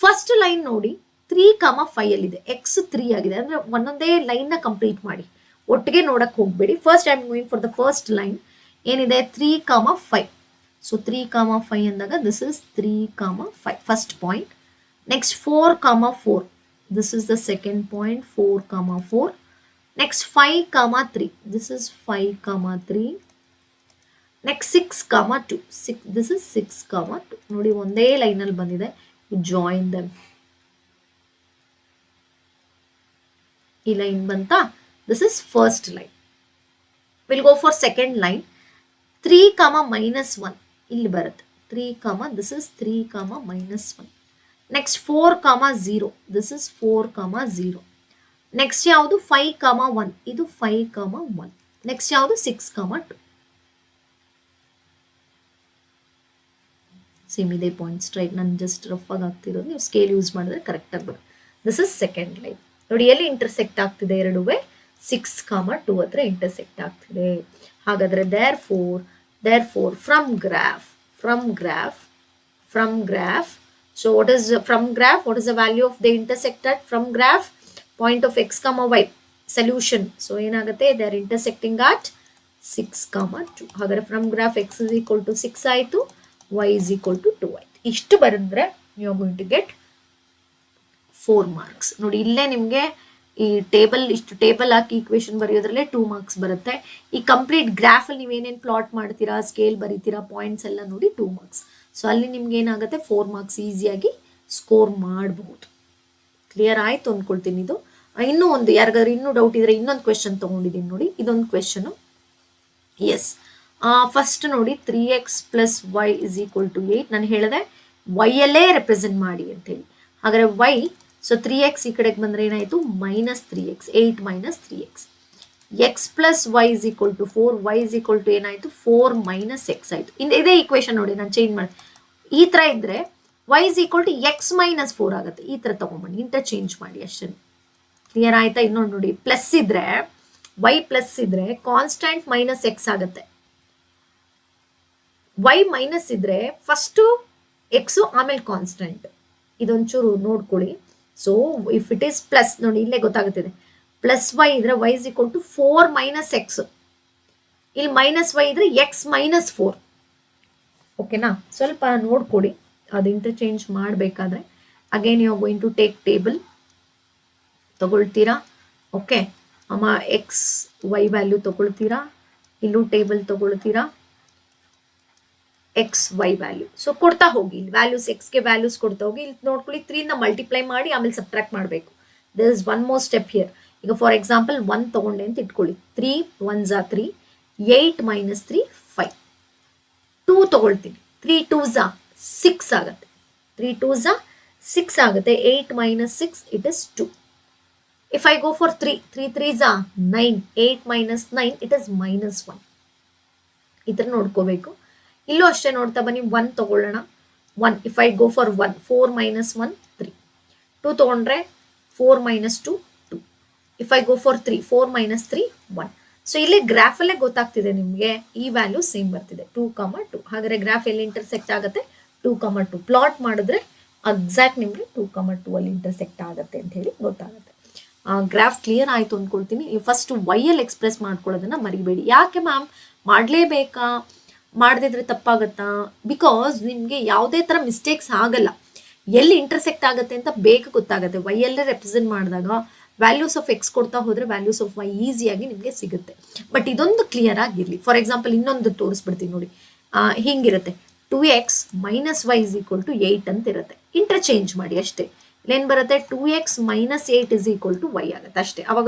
ಫಸ್ಟ್ ಲೈನ್ ನೋಡಿ 3, 5 ಅಲ್ಲಿದೆ, ಎಕ್ಸ್ 3 ಆಗಿದೆ, ಅಂದ್ರೆ ಒಂದೊಂದೇ ಲೈನ್ ನ ಕಂಪ್ಲೀಟ್ ಮಾಡಿ, ಒಟ್ಟಿಗೆ ನೋಡಕ್ ಹೋಗ್ಬೇಡಿ. First I am going for the first line. ಏನಿದೆ 3, 5. ಸೊ 3, 5 ಅಂದಾಗ this is 3, 5 first point. Next 4, 4. This is the second point, 4, 4. Next 5, 3. This is 5, 3. Next 6, 2. This is 6, 2. ನೋಡಿ ಒಂದೇ ಲೈನ್ ಅಲ್ಲಿ ಬಂದಿದೆ. You join them. ಈ ಲೈನ್ ಬಂತಾ, this is first line. Will go for second line. 3, -1 ಇಲ್ಲಿ ಬರುತ್ತೆ. 3, this is 3, -1. Next 4, 0, this is 4, 0. Next ಯಾವುದು 5, 1, ಇದು 5, 1. ನೆಕ್ಸ್ಟ್ ಯಾವುದು 6, 2. ಸೇಮ್ ಇದೆ ಪಾಯಿಂಟ್ಸ್ ರೈಟ್. ನಾನು ಜಸ್ಟ್ ರಫ್ ಆಗಿ ಆಗ್ತಿರೋದು, ನೀವು ಸ್ಕೇಲ್ ಯೂಸ್ ಮಾಡಿದ್ರೆ ಕರೆಕ್ಟಾಗಿ ಬರುತ್ತೆ. This is second line. ನೋಡಿ ಎಲ್ಲಿ ಇಂಟರ್ಸೆಕ್ಟ್ ಆಗ್ತಿದೆ ಎರಡುವೆ, 6, 2 ಹತ್ರ ಇಂಟರ್ಸೆಕ್ಟ್ ಆಗ್ತಿದೆ. ಹಾಗಾದ್ರೆ therefore from graph, so what is from graph, what is the value of the intersected from graph? Point of x, y, solution. So ಏನಾಗುತ್ತೆ, they are intersecting at 6, 2. ಹಾಗಾದ್ರೆ from graph x is equal to 6 ಆಯಿತು, y is equal to 2 ಆಯಿತು. ಇಷ್ಟು ಬರೆದ್ರೆ you are going to get 4 marks. ನೋಡಿ ಇಲ್ಲೇ ನಿಮಗೆ ಈ ಇಷ್ಟು ಟೇಬಲ್ ಹಾಕಿ ಈಕ್ವೇಶನ್ ಬರೆಯೋದ್ರಲ್ಲೇ 2 ಮಾರ್ಕ್ಸ್ ಬರುತ್ತೆ. ಈ ಕಂಪ್ಲೀಟ್ ಗ್ರಾಫಲ್ಲಿ ನೀವೇನೇನು ಪ್ಲಾಟ್ ಮಾಡ್ತೀರಾ, ಸ್ಕೇಲ್ ಬರೀತೀರಾ, ಪಾಯಿಂಟ್ಸ್ ಎಲ್ಲ ನೋಡಿ 2 ಮಾರ್ಕ್ಸ್. ಸೊ ಅಲ್ಲಿ ನಿಮ್ಗೆ ಏನಾಗುತ್ತೆ, 4 ಮಾರ್ಕ್ಸ್ ಈಸಿಯಾಗಿ ಸ್ಕೋರ್ ಮಾಡಬಹುದು. ಕ್ಲಿಯರ್ ಆಯಿತು ಅಂದ್ಕೊಳ್ತೀನಿ. ಇದು ಇನ್ನೂ ಒಂದು ಯಾರಿಗಾದ್ರೂ ಇನ್ನೂ ಡೌಟ್ ಇದ್ರೆ ಇನ್ನೊಂದು ಕ್ವೆಶನ್ ತೊಗೊಂಡಿದ್ದೀನಿ ನೋಡಿ. ಇದೊಂದು ಕ್ವೆಶನು. ಎಸ್, ಫಸ್ಟ್ ನೋಡಿ 3x + y = 8. ನಾನು ಹೇಳಿದೆ ವೈಯಲ್ಲೇ ರೆಪ್ರೆಸೆಂಟ್ ಮಾಡಿ ಅಂತೇಳಿ. ಹಾಗಾದರೆ y, ಸೊ 3x ಈ ಕಡೆಗೆ ಬಂದರೆ ಏನಾಯಿತು, -3x, 8 - 3x. x + y = 4, y = ಏನಾಯಿತು, 4 - x ಆಯಿತು. ಇದೇ ಈಕ್ವೇಶನ್ ನೋಡಿ, ನಾನು ಚೇಂಜ್ ಮಾಡಿ ಈ ಥರ ಇದ್ದರೆ y = x - 4 ಆಗುತ್ತೆ. ಈ ಥರ ತೊಗೊಂಬನ್ನಿ, ಇಂಟರ್ಚೇಂಜ್ ಮಾಡಿ ಅಷ್ಟೇ. ಕ್ಲಿಯರ್ ಆಯಿತಾ? ಇನ್ನೊಂದು ನೋಡಿ, ಪ್ಲಸ್ ಇದ್ದರೆ y ಪ್ಲಸ್ ಇದ್ದರೆ ಕಾನ್ಸ್ಟೆಂಟ್ -x ಆಗುತ್ತೆ. y ಮೈನಸ್ ಇದ್ದರೆ ಫಸ್ಟು ಎಕ್ಸು ಆಮೇಲೆ ಕಾನ್ಸ್ಟೆಂಟ್. ಇದೊಂಚೂರು ನೋಡ್ಕೊಳ್ಳಿ. So if it is plus, ನೋಡಿ ಇಲ್ಲೇ ಗೊತ್ತಾಗುತ್ತಿದೆ, +y ಇದ್ರೆ y = 4 - x. ಇಲ್ಲಿ -y ಇದ್ರೆ x - 4. ಓಕೆನಾ? ಸ್ವಲ್ಪ ನೋಡ್ಕೊಡಿ, ಅದು ಇಂಟರ್ಚೇಂಜ್ ಮಾಡಬೇಕಾದ್ರೆ. Again you are going to take table ತಗೊಳ್ತೀರಾ. ಓಕೆ ಅಮ್ಮ, x y ವ್ಯಾಲ್ಯೂ ತಗೊಳ್ತೀರಾ, ಇಲ್ಲೂ ಟೇಬಲ್ ತಗೊಳ್ತೀರಾ, x y ವ್ಯಾಲ್ಯೂ. ಸೊ ಕೊಡ್ತಾ ಹೋಗಿ, ಇಲ್ಲಿ ವ್ಯಾಲ್ಯೂಸ್ ಎಕ್ಸ್ಗೆ ವ್ಯಾಲ್ಯೂಸ್ ಕೊಡ್ತಾ ಹೋಗಿ. ಇಲ್ಲಿ ನೋಡ್ಕೊಳ್ಳಿ, 3ನ ಮಲ್ಟಿಪ್ಲೈ ಮಾಡಿ ಆಮೇಲೆ ಸಬ್ಟ್ರಾಕ್ಟ್ ಮಾಡಬೇಕು. There is one more step here. ಈಗ ಫಾರ್ ಎಕ್ಸಾಂಪಲ್ 1 ತಗೊಂಡೆ ಅಂತ ಇಟ್ಕೊಳ್ಳಿ. 3 1s are 3, 8 - 3 5. 2 ತಗೊಳ್ತೀನಿ, 3 2s are 6 ಆಗುತ್ತೆ. 3 2s are 6 ಆಗುತ್ತೆ. 8 - 6 it is 2. If I go for 3 3s are 9, 8 - 9 it is -1. ಈ ಥರ ನೋಡ್ಕೋಬೇಕು. ಇಲ್ಲೂ ಅಷ್ಟೇ ನೋಡ್ತಾ ಬನ್ನಿ. 1 ತಗೊಳ್ಳೋಣ. 1 ಇಫ್ ಐ ಗೋ ಫಾರ್ 1, 4 - 1 3. 2 ತಗೊಂಡ್ರೆ 4 - 2 2. If I go for 3, 4 - 3 1. So ಇಲ್ಲಿ ಗ್ರಾಫಲ್ಲೇ ಗೊತ್ತಾಗ್ತಿದೆ ನಿಮಗೆ, ಈ ವ್ಯಾಲ್ಯೂ ಸೇಮ್ ಬರ್ತಿದೆ, 2, 2. ಹಾಗಾದ್ರೆ ಗ್ರಾಫ್ ಎಲ್ಲಿ ಇಂಟರ್ಸೆಕ್ಟ್ ಆಗುತ್ತೆ, 2, 2. ಪ್ಲಾಟ್ ಮಾಡಿದ್ರೆ ಎಕ್ಸಾಕ್ಟ್ ನಿಮಗೆ 2, 2 ಅಲ್ಲಿ ಇಂಟರ್ಸೆಕ್ಟ್ ಆಗುತ್ತೆ ಅಂತ ಹೇಳಿ ಗೊತ್ತಾಗುತ್ತೆ. ಗ್ರಾಫ್ ಕ್ಲಿಯರ್ ಆಯಿತು ಅಂದ್ಕೊಳ್ತೀನಿ. ಫಸ್ಟ್ ವೈಯಲ್ಲಿ ಎಕ್ಸ್ಪ್ರೆಸ್ ಮಾಡ್ಕೊಳ್ಳೋದನ್ನ ಮರಿಬೇಡಿ. ಯಾಕೆ ಮ್ಯಾಮ್ ಮಾಡಲೇಬೇಕಾ, ಮಾಡದಿದ್ರೆ ತಪ್ಪಾಗತ್ತಾ? ಬಿಕಾಸ್ ನಿಮಗೆ ಯಾವುದೇ ಥರ ಮಿಸ್ಟೇಕ್ಸ್ ಆಗಲ್ಲ. ಎಲ್ಲಿ ಇಂಟರ್ಸೆಕ್ಟ್ ಆಗುತ್ತೆ ಅಂತ ಬೇಗ ಗೊತ್ತಾಗುತ್ತೆ. ವೈಯಲ್ಲೇ ರೆಪ್ರೆಸೆಂಟ್ ಮಾಡಿದಾಗ ವ್ಯಾಲ್ಯೂಸ್ ಆಫ್ ಎಕ್ಸ್ ಕೊಡ್ತಾ ಹೋದರೆ ವ್ಯಾಲ್ಯೂಸ್ ಆಫ್ ವೈ ಈಸಿಯಾಗಿ ನಿಮಗೆ ಸಿಗುತ್ತೆ. ಬಟ್ ಇದೊಂದು ಕ್ಲಿಯರ್ ಆಗಿರಲಿ. ಫಾರ್ ಎಕ್ಸಾಂಪಲ್ ಇನ್ನೊಂದು ತೋರಿಸ್ಬಿಡ್ತೀನಿ ನೋಡಿ. ಹಿಂಗಿರುತ್ತೆ, 2x - y = 8 ಅಂತ ಇರುತ್ತೆ. ಇಂಟರ್ಚೇಂಜ್ ಮಾಡಿ ಅಷ್ಟೇ. ಇಲ್ಲೇನು ಬರುತ್ತೆ, 2x - 8 = y ಆಗುತ್ತೆ ಅಷ್ಟೇ. ಅವಾಗ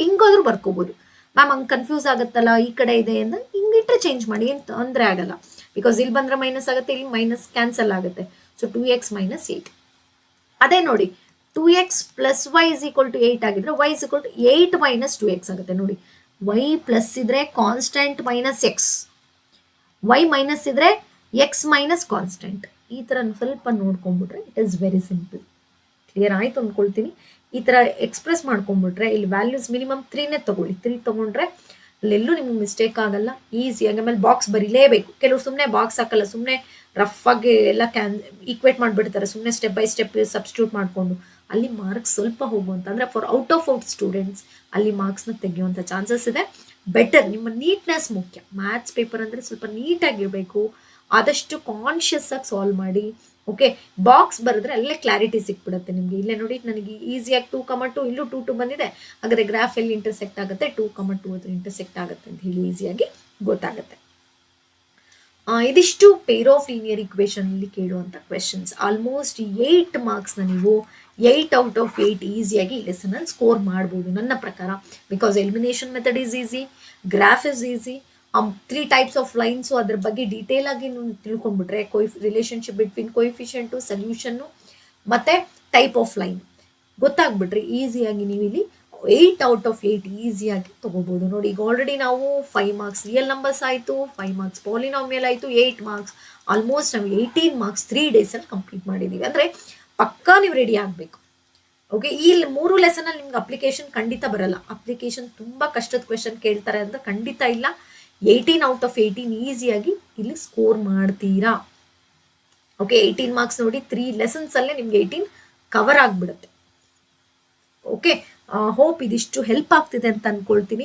ಹಿಂಗಾದ್ರೂ ಬರ್ಕೋಬೋದು. ಮ್ಯಾಮ್ ಹಂಗೆ ಕನ್ಫ್ಯೂಸ್ ಆಗುತ್ತಲ್ಲ, ಈ ಕಡೆ ಇದೆ ಅಂತ ಹಿಂಗೆ ಇಂಟರ್ಚೇಂಜ್ ಮಾಡಿ, ಏನು ತೊಂದರೆ ಆಗಲ್ಲ. ಬಿಕಾಸ್ ಇಲ್ಲಿ ಬಂದರೆ ಮೈನಸ್ ಆಗುತ್ತೆ, ಇಲ್ಲಿ ಮೈನಸ್ ಕ್ಯಾನ್ಸಲ್ ಆಗುತ್ತೆ. So 2x - 8. ಅದೇ ನೋಡಿ, 2x + y = 8 ಆಗಿದ್ರೆ y = 8 - 2x ಆಗುತ್ತೆ. ನೋಡಿ, y ಪ್ಲಸ್ ಇದ್ರೆ ಕಾನ್ಸ್ಟೆಂಟ್ -x, y ಮೈನಸ್ ಇದ್ರೆ x - ಕಾನ್ಸ್ಟೆಂಟ್. ಈ ಥರ ಸ್ವಲ್ಪ ನೋಡ್ಕೊಂಡ್ಬಿಟ್ರೆ it is very simple. Clear ಆಯಿತು ಅಂದ್ಕೊಳ್ತೀನಿ. ಈ ಥರ ಎಕ್ಸ್ಪ್ರೆಸ್ ಮಾಡ್ಕೊಂಡ್ಬಿಟ್ರೆ ಇಲ್ಲಿ ವ್ಯಾಲ್ಯೂಸ್ ಮಿನಿಮಮ್ 3ನೇ ತಗೊಳ್ಳಿ. 3 ತೊಗೊಂಡ್ರೆ ಅಲ್ಲೆಲ್ಲೂ ನಿಮ್ಗೆ ಮಿಸ್ಟೇಕ್ ಆಗಲ್ಲ, ಈಸಿಯಾಗಿ. ಆಮೇಲೆ ಬಾಕ್ಸ್ ಬರೀಲೇಬೇಕು. ಕೆಲವರು ಸುಮ್ಮನೆ ಬಾಕ್ಸ್ ಹಾಕಲ್ಲ, ಸುಮ್ಮನೆ ರಫ್ ಆಗಿ ಎಲ್ಲ ಈಕ್ವೇಟ್ ಮಾಡಿಬಿಡ್ತಾರೆ, ಸುಮ್ಮನೆ ಸ್ಟೆಪ್ ಬೈ ಸ್ಟೆಪ್ ಸಬ್ಸ್ಟಿಟ್ಯೂಟ್ ಮಾಡಿಕೊಂಡು. ಅಲ್ಲಿ ಮಾರ್ಕ್ಸ್ ಸ್ವಲ್ಪ ಹೋಗುವಂತ, ಅಂದರೆ ಫಾರ್ ಔಟ್ ಆಫ್ ಸ್ಟೂಡೆಂಟ್ಸ್ ಅಲ್ಲಿ ಮಾರ್ಕ್ಸ್ನ ತೆಗೆಯುವಂಥ ಚಾನ್ಸಸ್ ಇದೆ. ಬೆಟರ್ ನಿಮ್ಮ ನೀಟ್ನೆಸ್ ಮುಖ್ಯ. ಮ್ಯಾಥ್ಸ್ ಪೇಪರ್ ಅಂದರೆ ಸ್ವಲ್ಪ ನೀಟಾಗಿರಬೇಕು. ಆದಷ್ಟು ಕಾನ್ಷಿಯಸ್ ಆಗಿ ಸಾಲ್ವ್ ಮಾಡಿ. ಓಕೆ, ಬಾಕ್ಸ್ ಬರೆದ್ರೆ ಅಲ್ಲೇ ಕ್ಲಾರಿಟಿ ಸಿಕ್ಬಿಡುತ್ತೆ ನಿಮಗೆ. ಇಲ್ಲೇ ನೋಡಿ, ನನಗೆ ಈಸಿಯಾಗಿ 2, 2 ಇಲ್ಲೂ 2, 2 ಬಂದಿದೆ. ಹಾಗಾದರೆ ಗ್ರಾಫ್ ಎಲ್ಲಿ ಇಂಟರ್ಸೆಕ್ಟ್ ಆಗುತ್ತೆ, 2, 2 ಅದು ಇಂಟರ್ಸೆಕ್ಟ್ ಆಗುತ್ತೆ ಅಂತ ಹೇಳಿ ಈಸಿಯಾಗಿ ಗೊತ್ತಾಗುತ್ತೆ. ಇದಿಷ್ಟು ಪೇರ್ ಆಫ್ ಲೀನಿಯರ್ ಇಕ್ವೇಷನ್ ಅಲ್ಲಿ ಕೇಳುವಂಥ ಕ್ವೆಶನ್ಸ್. ಆಲ್ಮೋಸ್ಟ್ 8 ಮಾರ್ಕ್ಸ್ನ ನೀವು 8 ಔಟ್ ಆಫ್ 8 ಈಸಿಯಾಗಿ ಈ ಲೆಸನಲ್ಲಿ ಸ್ಕೋರ್ ಮಾಡ್ಬೋದು ನನ್ನ ಪ್ರಕಾರ. Because elimination method is easy, graph is easy, 3 types of lines ಅದ್ರ ಬಗ್ಗೆ ಡೀಟೇಲ್ ಆಗಿ ನೀವು ತಿಳ್ಕೊಂಡ್ಬಿಟ್ರೆ, ರಿಲೇಷನ್ಶಿಪ್ ಬಿಟ್ವೀನ್ ಕೊಯಿಫಿಷಿಯಂಟು, ಸೊಲ್ಯೂಷನ್ನು ಮತ್ತು ಟೈಪ್ ಆಫ್ ಲೈನ್ ಗೊತ್ತಾಗ್ಬಿಟ್ರೆ ಈಸಿಯಾಗಿ ನೀವು ಇಲ್ಲಿ 8 ಔಟ್ ಆಫ್ 8 ಈಸಿಯಾಗಿ ತೊಗೋಬೋದು. ನೋಡಿ, ಈಗ ಆಲ್ರೆಡಿ ನಾವು 5 ಮಾರ್ಕ್ಸ್ ರಿಯಲ್ ನಂಬರ್ಸ್ ಆಯಿತು, 5 ಮಾರ್ಕ್ಸ್ ಪಾಲಿನಾಮಿಯಲ್ ಆಯಿತು, 8 ಮಾರ್ಕ್ಸ್, ಆಲ್ಮೋಸ್ಟ್ ನಾವು 18 ಮಾರ್ಕ್ಸ್ 3 ಡೇಸಲ್ಲಿ ಕಂಪ್ಲೀಟ್ ಮಾಡಿದ್ದೀವಿ. ಅಂದರೆ ಪಕ್ಕಾ ನೀವು ರೆಡಿ ಆಗಬೇಕು. ಓಕೆ, ಈ 3 ಲೆಸನಲ್ಲಿ ನಿಮ್ಗೆ ಅಪ್ಲಿಕೇಶನ್ ಖಂಡಿತ ಬರಲ್ಲ. ಅಪ್ಲಿಕೇಶನ್ ತುಂಬ ಕಷ್ಟದ ಕ್ವೆಶನ್ ಕೇಳ್ತಾರೆ ಅಂತ ಖಂಡಿತ ಇಲ್ಲ. 18 ಔಟ್ ಆಫ್ 18 ಈಸಿಯಾಗಿ ಇಲ್ಲಿ ಸ್ಕೋರ್ ಮಾಡ್ತೀರಾ. ಓಕೆ, 18 ಮಾರ್ಕ್ಸ್ ನೋಡಿ 3 ಲೆಸನ್ಸಲ್ಲೇ ನಿಮ್ಗೆ 18 ಕವರ್ ಆಗಿಬಿಡುತ್ತೆ. ಓಕೆ, ಹೋಪ್ ಇದಿಷ್ಟು ಹೆಲ್ಪ್ ಆಗ್ತಿದೆ ಅಂತ ಅನ್ಕೊಳ್ತೀನಿ.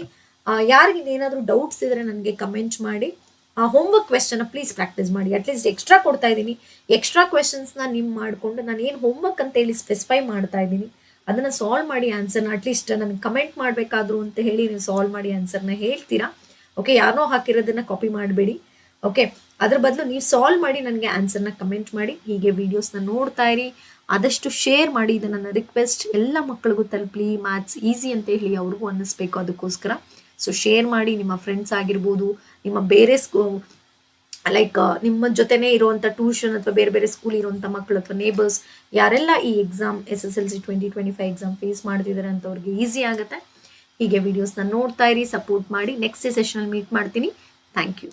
ಯಾರಿಗೆ ಏನಾದರೂ ಡೌಟ್ಸ್ ಇದ್ರೆ ನನಗೆ ಕಮೆಂಟ್ ಮಾಡಿ. ಹೋಮ್ವರ್ಕ್ ಕ್ವೆಶನ್ ಪ್ಲೀಸ್ ಪ್ರಾಕ್ಟೀಸ್ ಮಾಡಿ. ಅಟ್ಲೀಸ್ಟ್ ಎಕ್ಸ್ಟ್ರಾ ಕೊಡ್ತಾ ಇದ್ದೀನಿ. ಎಕ್ಸ್ಟ್ರಾ ಕ್ವೆಶನ್ಸ್ನ ನೀವು ಮಾಡಿಕೊಂಡು ನಾನು ಏನು ಹೋಮ್ವರ್ಕ್ ಅಂತ ಹೇಳಿ ಸ್ಪೆಸಿಫೈ ಮಾಡ್ತಾ ಇದ್ದೀನಿ ಅದನ್ನು ಸಾಲ್ವ್ ಮಾಡಿ ಆನ್ಸರ್ನ ಅಟ್ಲೀಸ್ಟ್ ನನಗೆ ಕಮೆಂಟ್ ಮಾಡಬೇಕಾದ್ರು ಅಂತ ಹೇಳಿ ನೀವು ಸಾಲ್ವ್ ಮಾಡಿ ಆನ್ಸರ್ನ ಹೇಳ್ತೀರಾ. ಓಕೆ, ಯಾರೋ ಹಾಕಿರೋದನ್ನ ಕಾಪಿ ಮಾಡಬೇಡಿ. ಓಕೆ, ಅದ್ರ ಬದಲು ನೀವು ಸಾಲ್ವ್ ಮಾಡಿ ನನಗೆ ಆನ್ಸರ್ನ ಕಮೆಂಟ್ ಮಾಡಿ. ಹೀಗೆ ವೀಡಿಯೋಸ್ನ ನೋಡ್ತಾ ಇರಿ, ಆದಷ್ಟು ಶೇರ್ ಮಾಡಿ. ಇದು ನನ್ನ ರಿಕ್ವೆಸ್ಟ್. ಎಲ್ಲ ಮಕ್ಕಳಿಗೂ ತಲುಪಲಿ, ಮ್ಯಾಥ್ಸ್ ಈಸಿ ಅಂತ ಹೇಳಿ ಅವ್ರಿಗೂ ಅನ್ನಿಸ್ಬೇಕು. ಅದಕ್ಕೋಸ್ಕರ ಸೊ ಶೇರ್ ಮಾಡಿ. ನಿಮ್ಮ ಫ್ರೆಂಡ್ಸ್ ಆಗಿರ್ಬೋದು, ನಿಮ್ಮ ಬೇರೆ ಲೈಕ್ ನಿಮ್ಮ ಜೊತೆನೇ ಇರುವಂಥ ಟ್ಯೂಷನ್ ಅಥವಾ ಬೇರೆ ಬೇರೆ ಸ್ಕೂಲ್ ಇರುವಂಥ ಮಕ್ಕಳು ಅಥವಾ ನೇಬರ್ಸ್ ಯಾರೆಲ್ಲ ಈ ಎಕ್ಸಾಮ್ SSLC 2025 ಎಕ್ಸಾಮ್ ಫೇಸ್ ಮಾಡ್ತಿದ್ದಾರೆ ಅಂತವ್ರಿಗೆ ಈಸಿ ಆಗುತ್ತೆ. ಹೀಗೆ ವೀಡಿಯೋಸ್ನ ನೋಡ್ತಾ ಇರಿ, ಸಪೋರ್ಟ್ ಮಾಡಿ. ನೆಕ್ಸ್ಟ್ ಸೆಷನಲ್ಲಿ ಮೀಟ್ ಮಾಡ್ತೀನಿ. Thank you.